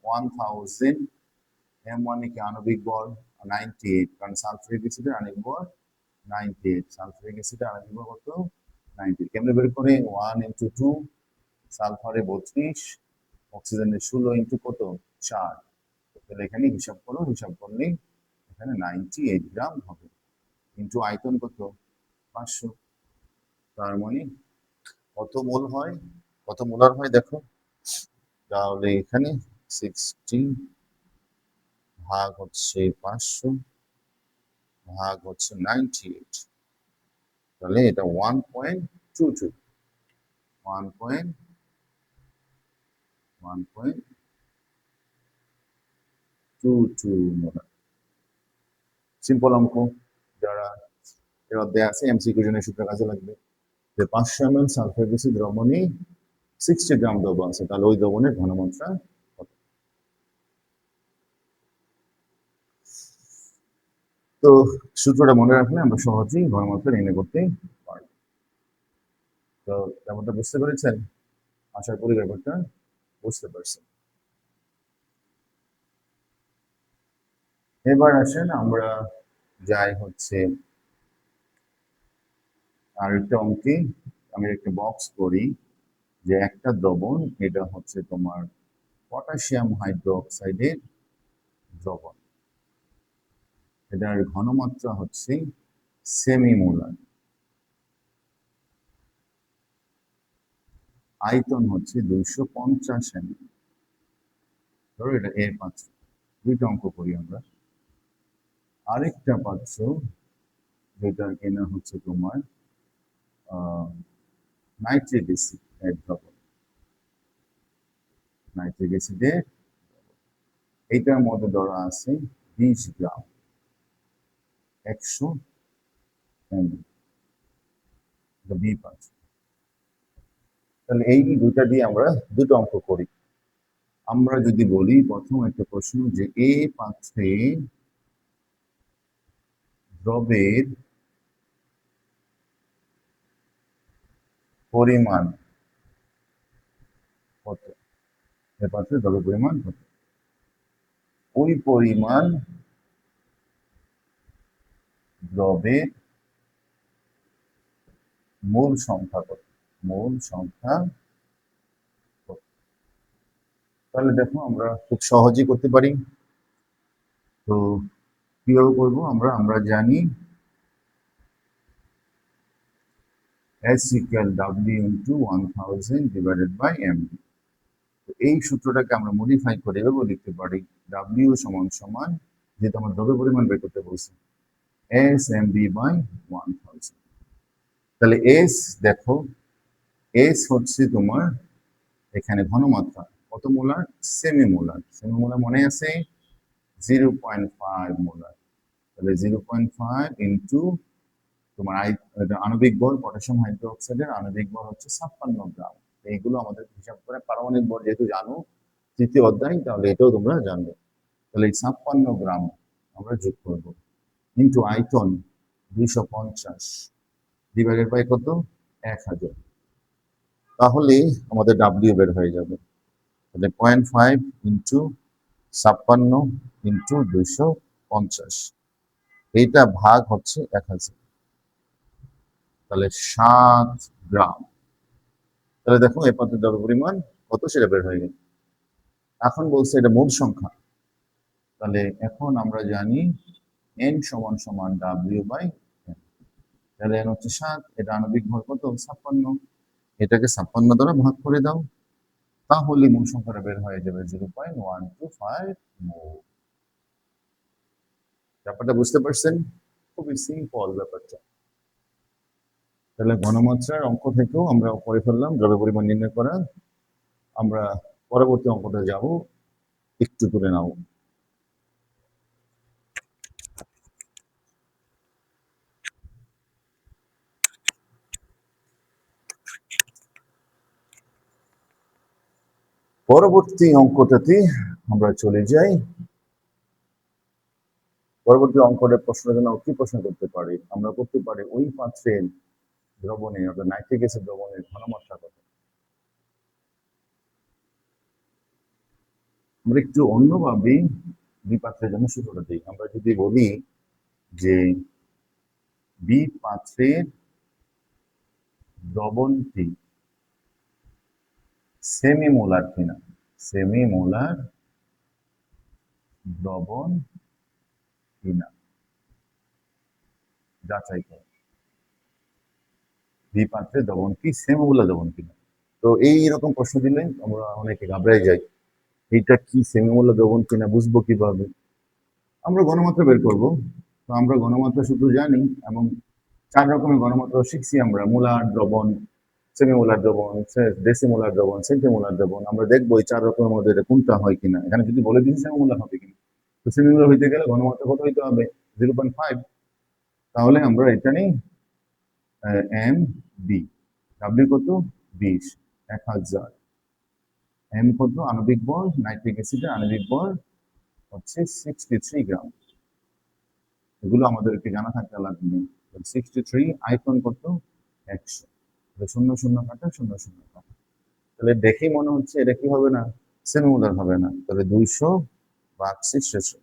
1000, m মানে কি আণবিক ভর 98, কারণ সালফারিক অ্যাসিডের আণবিক ভর 98, সালফারিক অ্যাসিডের আণবিক ভর কত 98। কেমনে বের করে? 1 into 2, সালফারে 32, অক্সিজেনের 16 ইন্টু কত 4। তাহলে এখানে হিসাব করো, হিসাব করলে এখানে 98 গ্রাম হবে, কিন্তু আয়তন কত 500। তার মানে কত মোল হয়, কত মোলার হয় দেখো, তাহলে এখানে 60 ভাগ হচ্ছে 500 ভাগ হচ্ছে 98, তাহলে এটা 1.22 মোলার। সিম্পল অঙ্ক, যারা এর অধ্যায়ে আছে এমসিকিউ জন্য সূত্র কাজে লাগবে। যে 500 ml সালফারিক অ্যাসিড দ্রবণে 60 গ্রাম দ্রব আছে, তাহলে ওই দ্রবণের ঘনমাত্রা কত? তো সূত্রটা মনে রাখলে আমরা সহজেই ঘনমাত্রা নির্ণয় করতে পারব। তো ব্যাপারটা বুঝতে পেরেছেন? আশা করি ব্যাপারটা বুঝতে পারছেন। এবার আসেন আমরা যাই হচ্ছে আরেকটা অঙ্কে। আমি একটা বক্স করি যে একটা দ্রবণ, এটা হচ্ছে তোমার পটাশিয়াম হাইড্রোক্সাইডের দ্রবণ, এটার ঘনমাত্রা হচ্ছে সেমিমোলার, আয়তন হচ্ছে 250 ml। ধরো এটা এ পাত্র, দুইটা অঙ্ক করি আমরা। আরেকটা পাত্র যেটা কিনা হচ্ছে তোমার নাইট্রিক অ্যাসিড দ্রবণ, নাইট্রিক অ্যাসিডের, এইটার মধ্যে ধরা আছে 20 গ্রাম 100 ml, বি পাত্র। তাহলে এই দুইটা দিয়ে আমরা দুটো অঙ্ক করি। আমরা যদি বলি প্রথম একটা প্রশ্ন যে এ পাত্রে দ্রবের পরিমাণ কত, এ পাত্রে দ্রবের পরিমাণ কত, ওই পরিমাণ দ্রবের মোল সংখ্যা কত, মোল সংখ্যা কত। তাহলে দেখো আমরা খুব সহজেই করতে পারি। তো কিভাবে করবো আমরা, আমরা জানি S equal W into 1000 divided by mv। এই সূত্রটাকে আমরা মডিফাই করে এভাবে লিখতে পারি, W সমান সমান, যেহেতু আমার দ্রব্যের পরিমাণ বের করতে বলছি, S mv by 1000। তাহলে S দেখো, এস হচ্ছে তোমার এখানে ঘনমাত্রা, কত molar? Semi molar. Semi molar মনে আছে 0.5 মোলার। তাহলে 0.5 ইন্টু তোমার আণবিক ভর, পটাশিয়াম হাইড্রোক্সাইডের আণবিক ভর হচ্ছে 56 গ্রাম। এইগুলো আমাদের হিসাব করে পারমাণবিক ভর যেহেতু জানো তৃতীয় অধ্যায়, তাহলে এটাও তোমরা জানবে। তাহলে এই 56 গ্রাম আমরা যোগ করব ইন্টু আয়তন 250 ডিভাইডেড বাই কত? 1000। তাহলে আমাদের ডাব্লিউ বের হয়ে যাবে। তাহলে 0.5 ইন্টু 56 ইন্টু 250, এইটা ভাগ হচ্ছে 1000, তাহলে 7 গ্রাম। তাহলে দেখো এ পদ্ধতি দ্রব্য পরিমাণ কত সেটা বের হয়ে গেল। এখন বলছে এটা মোট সংখ্যা, তাহলে এখন আমরা জানি n সমান সমান w বাই n। তাহলে n হচ্ছে 7, এটা আণবিক ভর কত? 56, এটাকে 56 দ্বারা ভাগ করে দাও, তাহলে মূল সংখ্যাটা বের হয়ে যাবে 0.125 মোল। ব্যাপারটা বুঝতে পারছেন? খুবই সিম্পল ব্যাপারটা। তাহলে ঘনমাত্রার অঙ্ক থেকেও আমরা করে ফেললাম দ্রব্য পরিমাণ নির্ণয় করা। আমরা পরবর্তী অঙ্কটা যাব, একটু তুলে নাও। পরবর্তী অঙ্কটাতে আমরা চলে যাই। পরবর্তী অঙ্কটা প্রশ্নের জন্য কি প্রশ্ন করতে পারি? আমরা করতে পারি ওই পাত্রের দ্রবণে অর্থাৎ নাইট্রিক অ্যাসিড দ্রবণের ঘনমাত্রা কত। আমরা একটু অন্যভাবে দুই পাত্রের জন্য সূত্রটা দিই। আমরা যদি বলি যে বি পাত্রের দ্রবণটি সেমি মোলার কিনা, সেমি মোলার দ্রবণ কিনা যাচাই করে। বি পাত্রের দ্রবণ কি সেমি মোলার দ্রবণ কিনা। তো এইরকম প্রশ্ন দিলে আমরা অনেকে ঘাবড়াই যাই, এইটা কি সেমি মোলার দ্রবণ কিনা বুঝবো কিভাবে? আমরা ঘনমাত্রা বের করব। তো আমরা ঘনমাত্রা শুধু জানি, এবং 4 রকমের ঘনমাত্রা শিখছি আমরা: মোলার দ্রবণ, সেমিমোলার দ্রবণ, ডেসিমোলার দ্রবণ, সেন্টিমোলার দ্রবণ। আমরা দেখবো এই 4 রকমের মধ্যে এটা কোনটা হয় কিনা। এখানে যদি বলে দিই সেমিমোলার হবে কিনা, তো সেমিমোলার হইতে গেলে ঘনমাত্রা কত হইতে হবে? 0.5। তাহলে আমরা এটা নিই এম বি। ডাব্লিউ কত? 20, 1000। এম কত? আণবিক বল, নাইট্রিক অ্যাসিডের আণবিক বল হচ্ছে 63 গ্রাম। এগুলো আমাদেরকে জানা থাকতে লাগবে। 63, আয়তন কত? 100। শূন্য শূন্য কাটা, শূন্য শূন্য কাটা। তাহলে দেখেই মনে হচ্ছে এটা কি হবে না? সেমিমোলার হবে না। তাহলে 200 ভাগ 63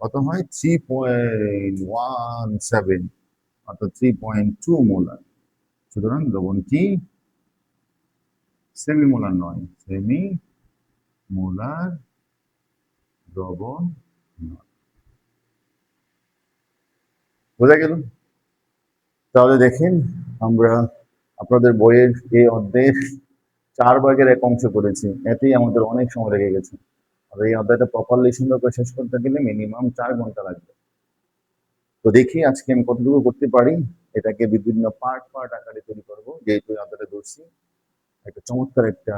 কত হয়? 3.17, অর্থাৎ 3.2 মোলার। সুতরাং দ্রবণটি সেমিমোলার নয়, সেমি মোলার দ্রবণ নয়। বোঝা গেল? তাহলে দেখেন, আমরা আপনাদের বইয়ের এই অধ্যায়ের 4 ভাগের 1 অংশ করেছি, এতেই আমাদের অনেক সময় লেগে গেছে। আর এই অধ্যায়টা প্রপারলি সুন্দর করে শেষ করতে গেলে মিনিমাম 4 ঘন্টা লাগবে। তো দেখি আজকে আমি কতটুকু করতে পারি। এটাকে বিভিন্ন পার্ট পার্ট আকারে তৈরি করব, যেহেতু আপনাদের ধরছি একটা চমৎকার একটা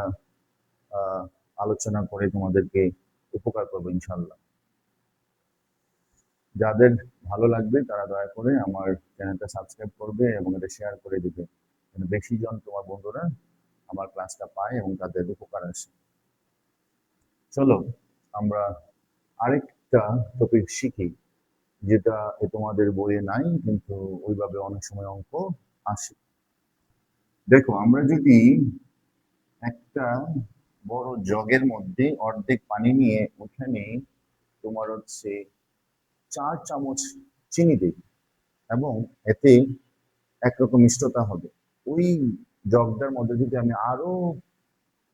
আলোচনা করে তোমাদেরকে উপকার করবো ইনশাল্লাহ। যাদের ভালো লাগবে তারা দয়া করে আমার চ্যানেলটা সাবস্ক্রাইব করবে এবং এটা শেয়ার করে দিবে, বেশি জন তোমার বন্ধুরা আমার ক্লাসটা পায় এবং তাদের উপকার আসে। চলো আমরা আরেকটা টপিক শিখি, যেটা তোমাদের বইয়ে নাই, কিন্তু ওইভাবে অনেক সময় অঙ্ক আসে। দেখো, আমরা যদি একটা বড় জগের মধ্যে অর্ধেক পানি নিয়ে ওখানে তোমার হচ্ছে 4 চামচ চিনি দিই, এবং এতে একরকম মিষ্টতা হবে। ওই জগটার মধ্যে যদি আমি আরো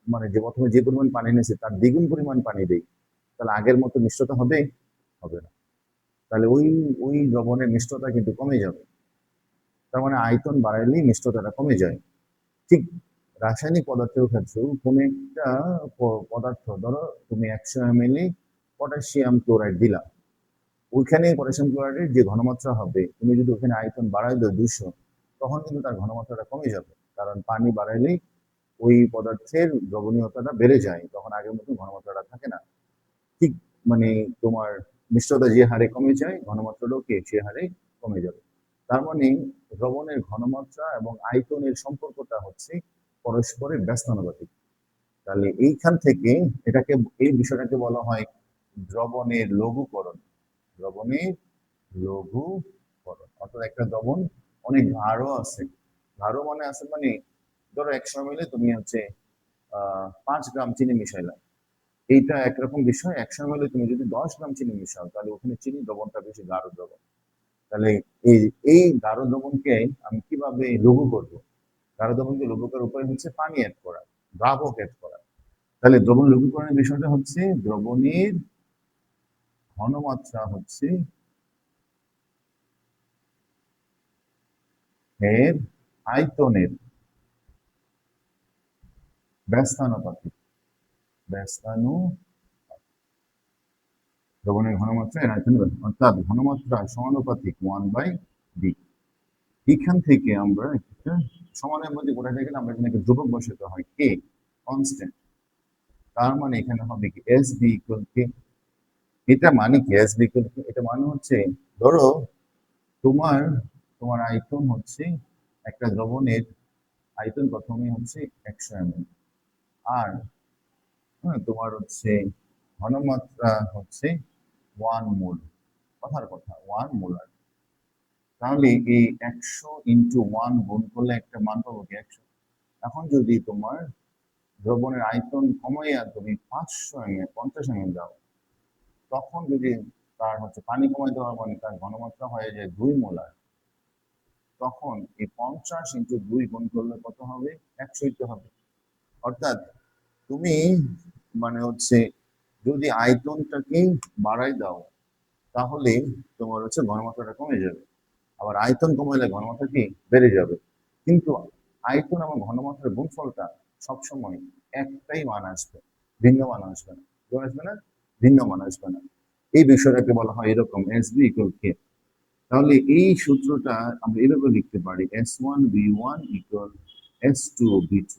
মানে যে প্রথমে যে পরিমাণ পানি নিয়েছি তার দ্বিগুণ পরিমাণ পানি দিই, তাহলে আগের মতো মিষ্টতা হবে? হবে না। তাহলে ওই ওই দ্রবণের মিষ্টতা কিন্তু কমে যাবে। তার মানে আয়তন বাড়াইলেই মিষ্টতাটা কমে যায়। ঠিক রাসায়নিক পদার্থের ক্ষেত্রেও কোন একটা পদার্থ, ধরো তুমি 100 ml পটাশিয়াম ক্লোরাইড দিলা, ওইখানে পটাশিয়াম ক্লোরাইডের যে ঘনমাত্রা হবে, তুমি যদি ওখানে আয়তন বাড়াই দাও 200, তখন কিন্তু তার ঘনমাত্রাটা কমে যাবে, কারণ পানি বাড়াইলেই ওই পদার্থের দ্রবণীয়তাটা বেড়ে যায়, তখন আগের মতো ঘনমাত্রাটা থাকে না। ঠিক মানে তোমার মিশ্রতা যে হারে কমে যায়, ঘনমাত্রাটাও সে হারে কমে যাবে। তার মানে দ্রবণের ঘনমাত্রা এবং আয়তনের সম্পর্কটা হচ্ছে পরস্পরের ব্যস্তানুপাতিক। তাহলে এইখান থেকে এটাকে, এই বিষয়টাকে বলা হয় দ্রবণের লঘুকরণ। দ্রবণের লঘুকরণ অর্থাৎ একটা দ্রবণ অনেক গাঢ় আছে, গাঢ় মানে আছে মানে ধরো 100 মিলে তুমি হচ্ছে 5 গ্রাম চিনি মিশাইলা, এইটা একরকম বিষয়। 100 মিলে তুমি যদি 10 গ্রাম চিনি মিশাও, তাহলে ওখানে চিনি দ্রবণটা বেশি গাঢ় দ্রবণ। তাহলে এই এই গাঢ় দ্রবণকে আমি কিভাবে লঘু করবো? গাঢ় দ্রবণকে লঘু করার উপায় হচ্ছে পানি অ্যাড করা, দ্রাবক অ্যাড করা। তাহলে দ্রবণ লঘুকরণের বিষয়টা হচ্ছে দ্রবণের ঘনমাত্রা হচ্ছে এর আয়তনের ব্যস্তানুপাতিক। দ্রবণের ঘনমাত্রা এর আয়তনের, অর্থাৎ ঘনমাত্রা সমানুপাতিক 1/d। এখান থেকে আমরা একটা সমানের মধ্যে গোটাতে গেলে আমরা এখানে একটা ধ্রুবক বসাতে হয়, কে, কনস্ট্যান্ট। তার মানে এখানে হবে কি এস বি ইকুয়াল কে। এটা মানে কি এস বি ইকুয়াল কে? এটা মানে হচ্ছে ধরো তোমার তোমার আয়তন হচ্ছে, একটা দ্রবণের আয়তন প্রথমে হচ্ছে 100 ml, আর তোমার হচ্ছে ঘনমাত্রা হচ্ছে 1 মোল। কথার কথা 1 মোলার। তাহলে এই 100 × 1 গুণ করলে একটা মান পাবো কি 100। এখন যদি তোমার দ্রবণের আয়তন কমাইয়া তুমি 500 ml 50 ml দাও, তখন যদি তার হচ্ছে পানি কমাই দেওয়া মানে তার ঘনমাত্রা হয়ে যায় 2 মোলার, তখন এই 50 × 2 গুণ করলে কত হবে? 100 হবে। অর্থাৎ তুমি মানে হচ্ছে যদি আয়তনটাকে বাড়াই দাও, তাহলে তোমার হচ্ছে ঘনমাত্রাটা কমে যাবে। আবার আয়তন কমাইলে ঘনমাত্রা কি বেড়ে যাবে। কিন্তু আয়তন এবং ঘনমাত্রার গুণফলটা সবসময় একটাই মান আসবে, ভিন্ন মান আসবে না। কেউ আসবে না, ভিন্ন মান আসবে না। এই বিষয়টাকে বলা হয় এরকম এস বি ইকুয়াল কে। তাহলে এই সূত্রটা আমরা এভাবে লিখতে পারি S1V1 ইকুয়াল S2V2।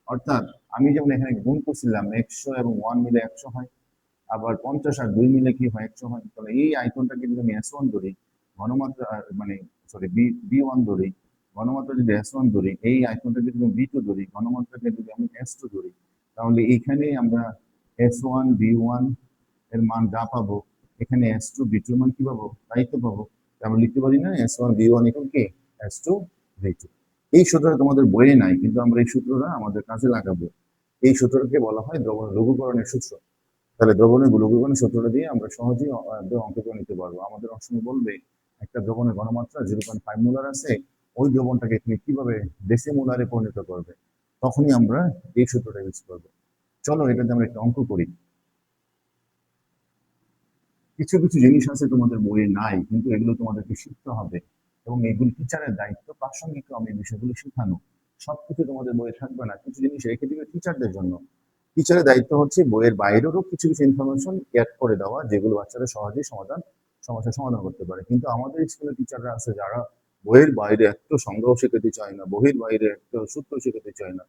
অর্থাৎ আমি যেমন এখানে গুণ করছিলাম 100 এবং 1 মিলে 100 হয়, আবার 50 আর 2 মিলে কি হয় 100 হয়। তাহলে এই আয়তনটাকে যদি আমি S1 ধরি, ঘনমাত্রা মানে সরি B1 ধরি, ঘনমাত্রা যদি S1 ধরি, এই আয়তনটাকে যদি B2 ধরি, ঘনমাত্রাকে যদি আমি S2 ধরি, তাহলে এখানে আমরা S1V1 এর মান যা পাবো, এখানে S2V2 মান কি পাবো, তাই তো পাবো। আমরা লিখতে পারি না S1V1 ইকুয়াল কি S2V2। এই সূত্রটা তোমাদের বইয়ে নাই, কিন্তু আমরা এই সূত্রটা আমাদের কাজে লাগাবো। এই সূত্রটাকে বলা হয় দ্রবণ লঘুকরণের সূত্র। তাহলে দ্রবণের লঘুকরণের সূত্রটা দিয়ে আমরা সহজেই অঙ্ক করে নিতে পারবো। আমাদের অংশ বলবে একটা দ্রবণের ঘনমাত্রা 0.5 মোলার আছে, ওই দ্রবণটাকে তুমি কিভাবে ডেসিমোলারে পরিণত করবে, তখনই আমরা এই সূত্রটা ইউজ করবো। চলো এটাতে আমরা একটা অঙ্ক করি। কিছু কিছু জিনিস আছে তোমাদের বইয়ে নাই, কিন্তু এগুলো তোমাদেরকে শিখতে হবে, এবং এগুলো টিচারের দায়িত্ব প্রাসঙ্গিক আমি বিষয়গুলো শেখানো। সবকিছু তোমাদের বইয়ে থাকবে না, কিছু জিনিস রেখে দিবে টিচারদের জন্য। টিচারের দায়িত্ব হচ্ছে বইয়ের বাইরেরও কিছু কিছু ইনফরমেশন অ্যাড করে দেওয়া, যেগুলো বাচ্চারা সহজেই সমস্যার সমাধান করতে পারে। কিন্তু আমাদের স্কুলে টিচাররা আছে যারা বইয়ের বাইরে একটু সংজ্ঞাও শেখাতে চায় না, বইয়ের বাইরে একটু সূত্র শেখাতে চায় না।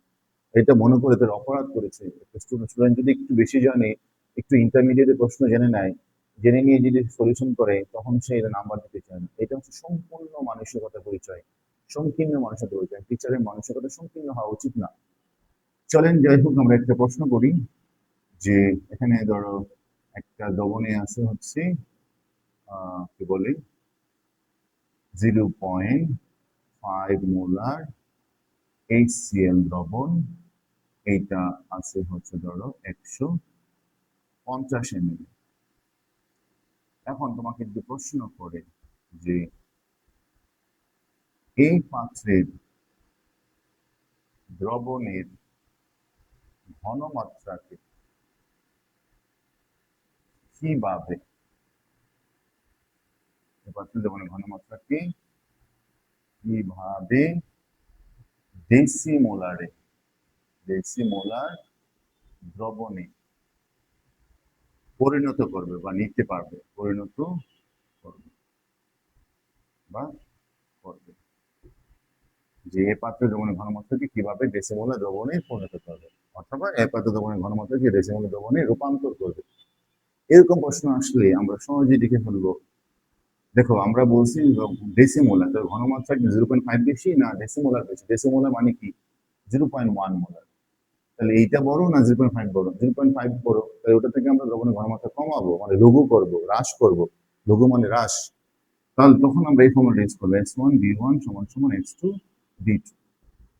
এটা মনে করে তারা অপরাধ করেছে। একটা স্টুডেন্ট যদি একটু বেশি জানে, একটু ইন্টারমিডিয়েটের প্রশ্ন জেনে নেয়, জেনে নিয়ে যদি সলিউশন করে, তখন সে এটা নাম্বার দিতে চায় না। এটা হচ্ছে সম্পূর্ণ মানসিকতা পরিচয়, সংকীর্ণ মানসিকতা পরিচয়। টিচারের মানসিকতা সংকীর্ণ হওয়া উচিত না। চলেন যাই হোক, আমরা একটা প্রশ্ন করি যে এখানে ধরো একটা দ্রবণে আছে হচ্ছে কি বলে 0.5 মোলার HCl দ্রবণ, এইটা আছে হচ্ছে ধরো 150 ml। এখন তোমাকে যদি প্রশ্ন করে যে এই পাত্রের দ্রবণের ঘনমাত্রাকে কিভাবে, পাত্রের দ্রবণের ঘনমাত্রাকে কিভাবে ডেসিমোলার দ্রবণে পরিণত করবে বা নিতে পারবে, পরিণত করবে বা করবে। যে এ পাত্রে দ্রবণের ঘনমাত্রাকে কিভাবে ডেসিমোলার দ্রবণে পরিণত করবে, অথবা এ পাত্রে দ্রবণের ঘনমাত্রাকে ডেসিমোলার দ্রবণে রূপান্তর করবে। এরকম প্রশ্ন আসলে আমরা সহজেই লিখে ফেলবো। দেখো আমরা বলছি ডেসিমোলার, তো ঘনমাত্রা কি 0.5 বেশি না ডেসিমোলার বেশি? ডেসিমোলার মানে কি 0.1 মোলার। তাহলে এইটা বড় না 0.5 বড়? 0.5 বড়। তাহলে ওটা থেকে আমরা দ্রবণের ঘনমাত্রা কমাবো, মানে লঘু করবো, হ্রাস করবো। লঘু মানে হ্রাস। তাহলে তখন আমরা এই ফর্মুলা ইউজ করবো, S1 B1 সমান সমান X2 B2।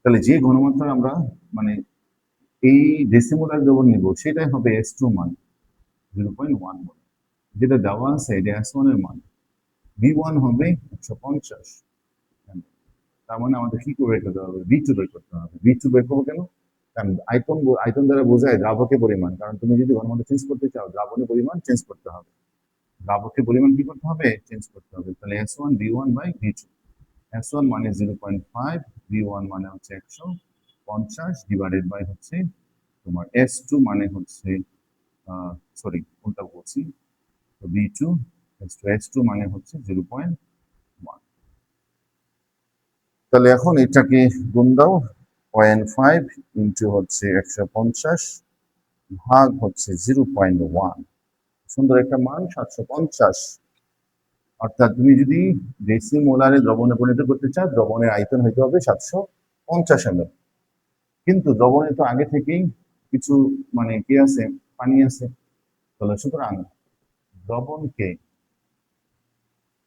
তাহলে যে ঘনমাত্রা আমরা মানে এই ডেসিমোলার দ্রবণ নিব সেটাই হবে S2 মান 0.1 মোল, যেটা দেওয়া আছে এটা S1 এর মান। B1 হবে 150। তার মানে আমাদের কি করে বের করতে হবে? B2 বের করতে হবে। B2 বের করবো কেন? কারণ আয়তন দ্বারা বোঝায় দ্রাবকের পরিমাণ। কারণ তুমি যদি ঘনমাত্রা চেঞ্জ করতে চাও, দ্রাবণের পরিমাণ চেঞ্জ করতে হবে। দ্রাবকের পরিমাণ কি করতে হবে? চেঞ্জ করতে হবে। তাহলে S1 B1 by B2। S1 মানে 0.5, B1 মানে হচ্ছে 150 ডিভাইডেড বাই হচ্ছে তোমার S2 মানে হচ্ছে সরি কোনটা বলছি, তো B2 S2 মানে হচ্ছে 0.1। তাহলে এখন এটাকে গুণ দাও, 0.5 ইন্টু হচ্ছে 150 ভাগ হচ্ছে 0.1। সুন্দর একটা মান 750। অর্থাৎ তুমি যদি ডেসিমোলারে দ্রবণে পরিণত করতে চাও, দ্রবণের আয়তন হইতে হবে 750 ml। কিন্তু দ্রবণে তো আগে থেকেই কিছু মানে কি আছে, পানি আছে। তাহলে সুতরাং দ্রবণকে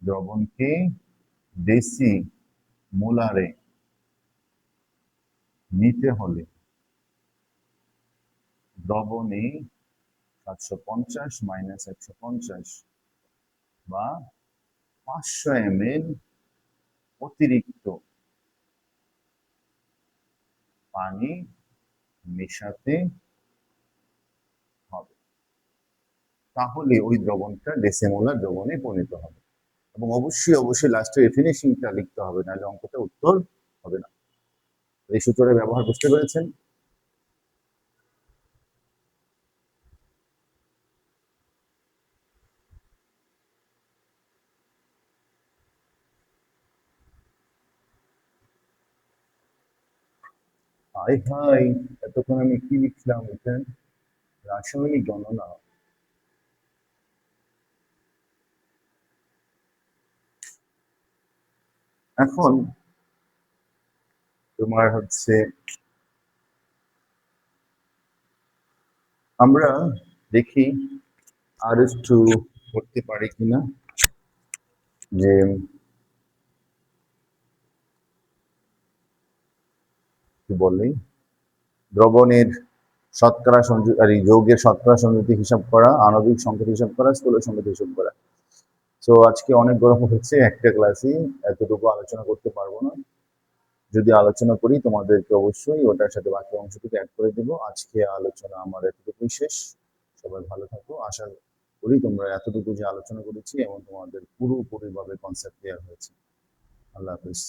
দ্রবণকে ডেসি মোলারে নিতে হলে দ্রবণে 750 মাইনাস 150 বা 500 ml অতিরিক্ত পানি মেশাতে হবে। তাহলে ওই দ্রবণটা ডেসিমোলার দ্রবণে পরিণত হবে। এবং অবশ্যই লাস্টে ফিনিশিংটা লিখতে হবে, নাহলে অঙ্কটা উত্তর হবে না। এই সূত্রের ব্যবহার বুঝতে পেরেছেন? হাই হাই, এতক্ষণ আমি কি লিখলাম? এটা রাসায়নিক গণনা। এখন তোমার হচ্ছে আমরা দেখি আর একটু করতে পারি কিনা, যে কি বলে দ্রবণের শতকরা সংযুক্ত আর যৌগের শতকরা সংযুক্তি হিসাব করা, আণবিক সংকেত হিসাব করা, স্থূল সংকেত হিসাব করা। তো আজকে অনেক গরম হচ্ছে, একটা ক্লাসে এতটুকু আলোচনা করতে পারবো না। যদি আলোচনা করি তোমাদেরকে অবশ্যই ওটার সাথে বাকি অংশটুকু অ্যাড করে দেবো। আজকে আলোচনা আমার এতটুকুই শেষ। সবাই ভালো থাকো। আশা করি তোমরা এতটুকু যে আলোচনা করেছি এবং তোমাদের পুরোপুরিভাবে কনসেপ্ট ক্লিয়ার হয়েছে। আল্লাহ হাফিজ।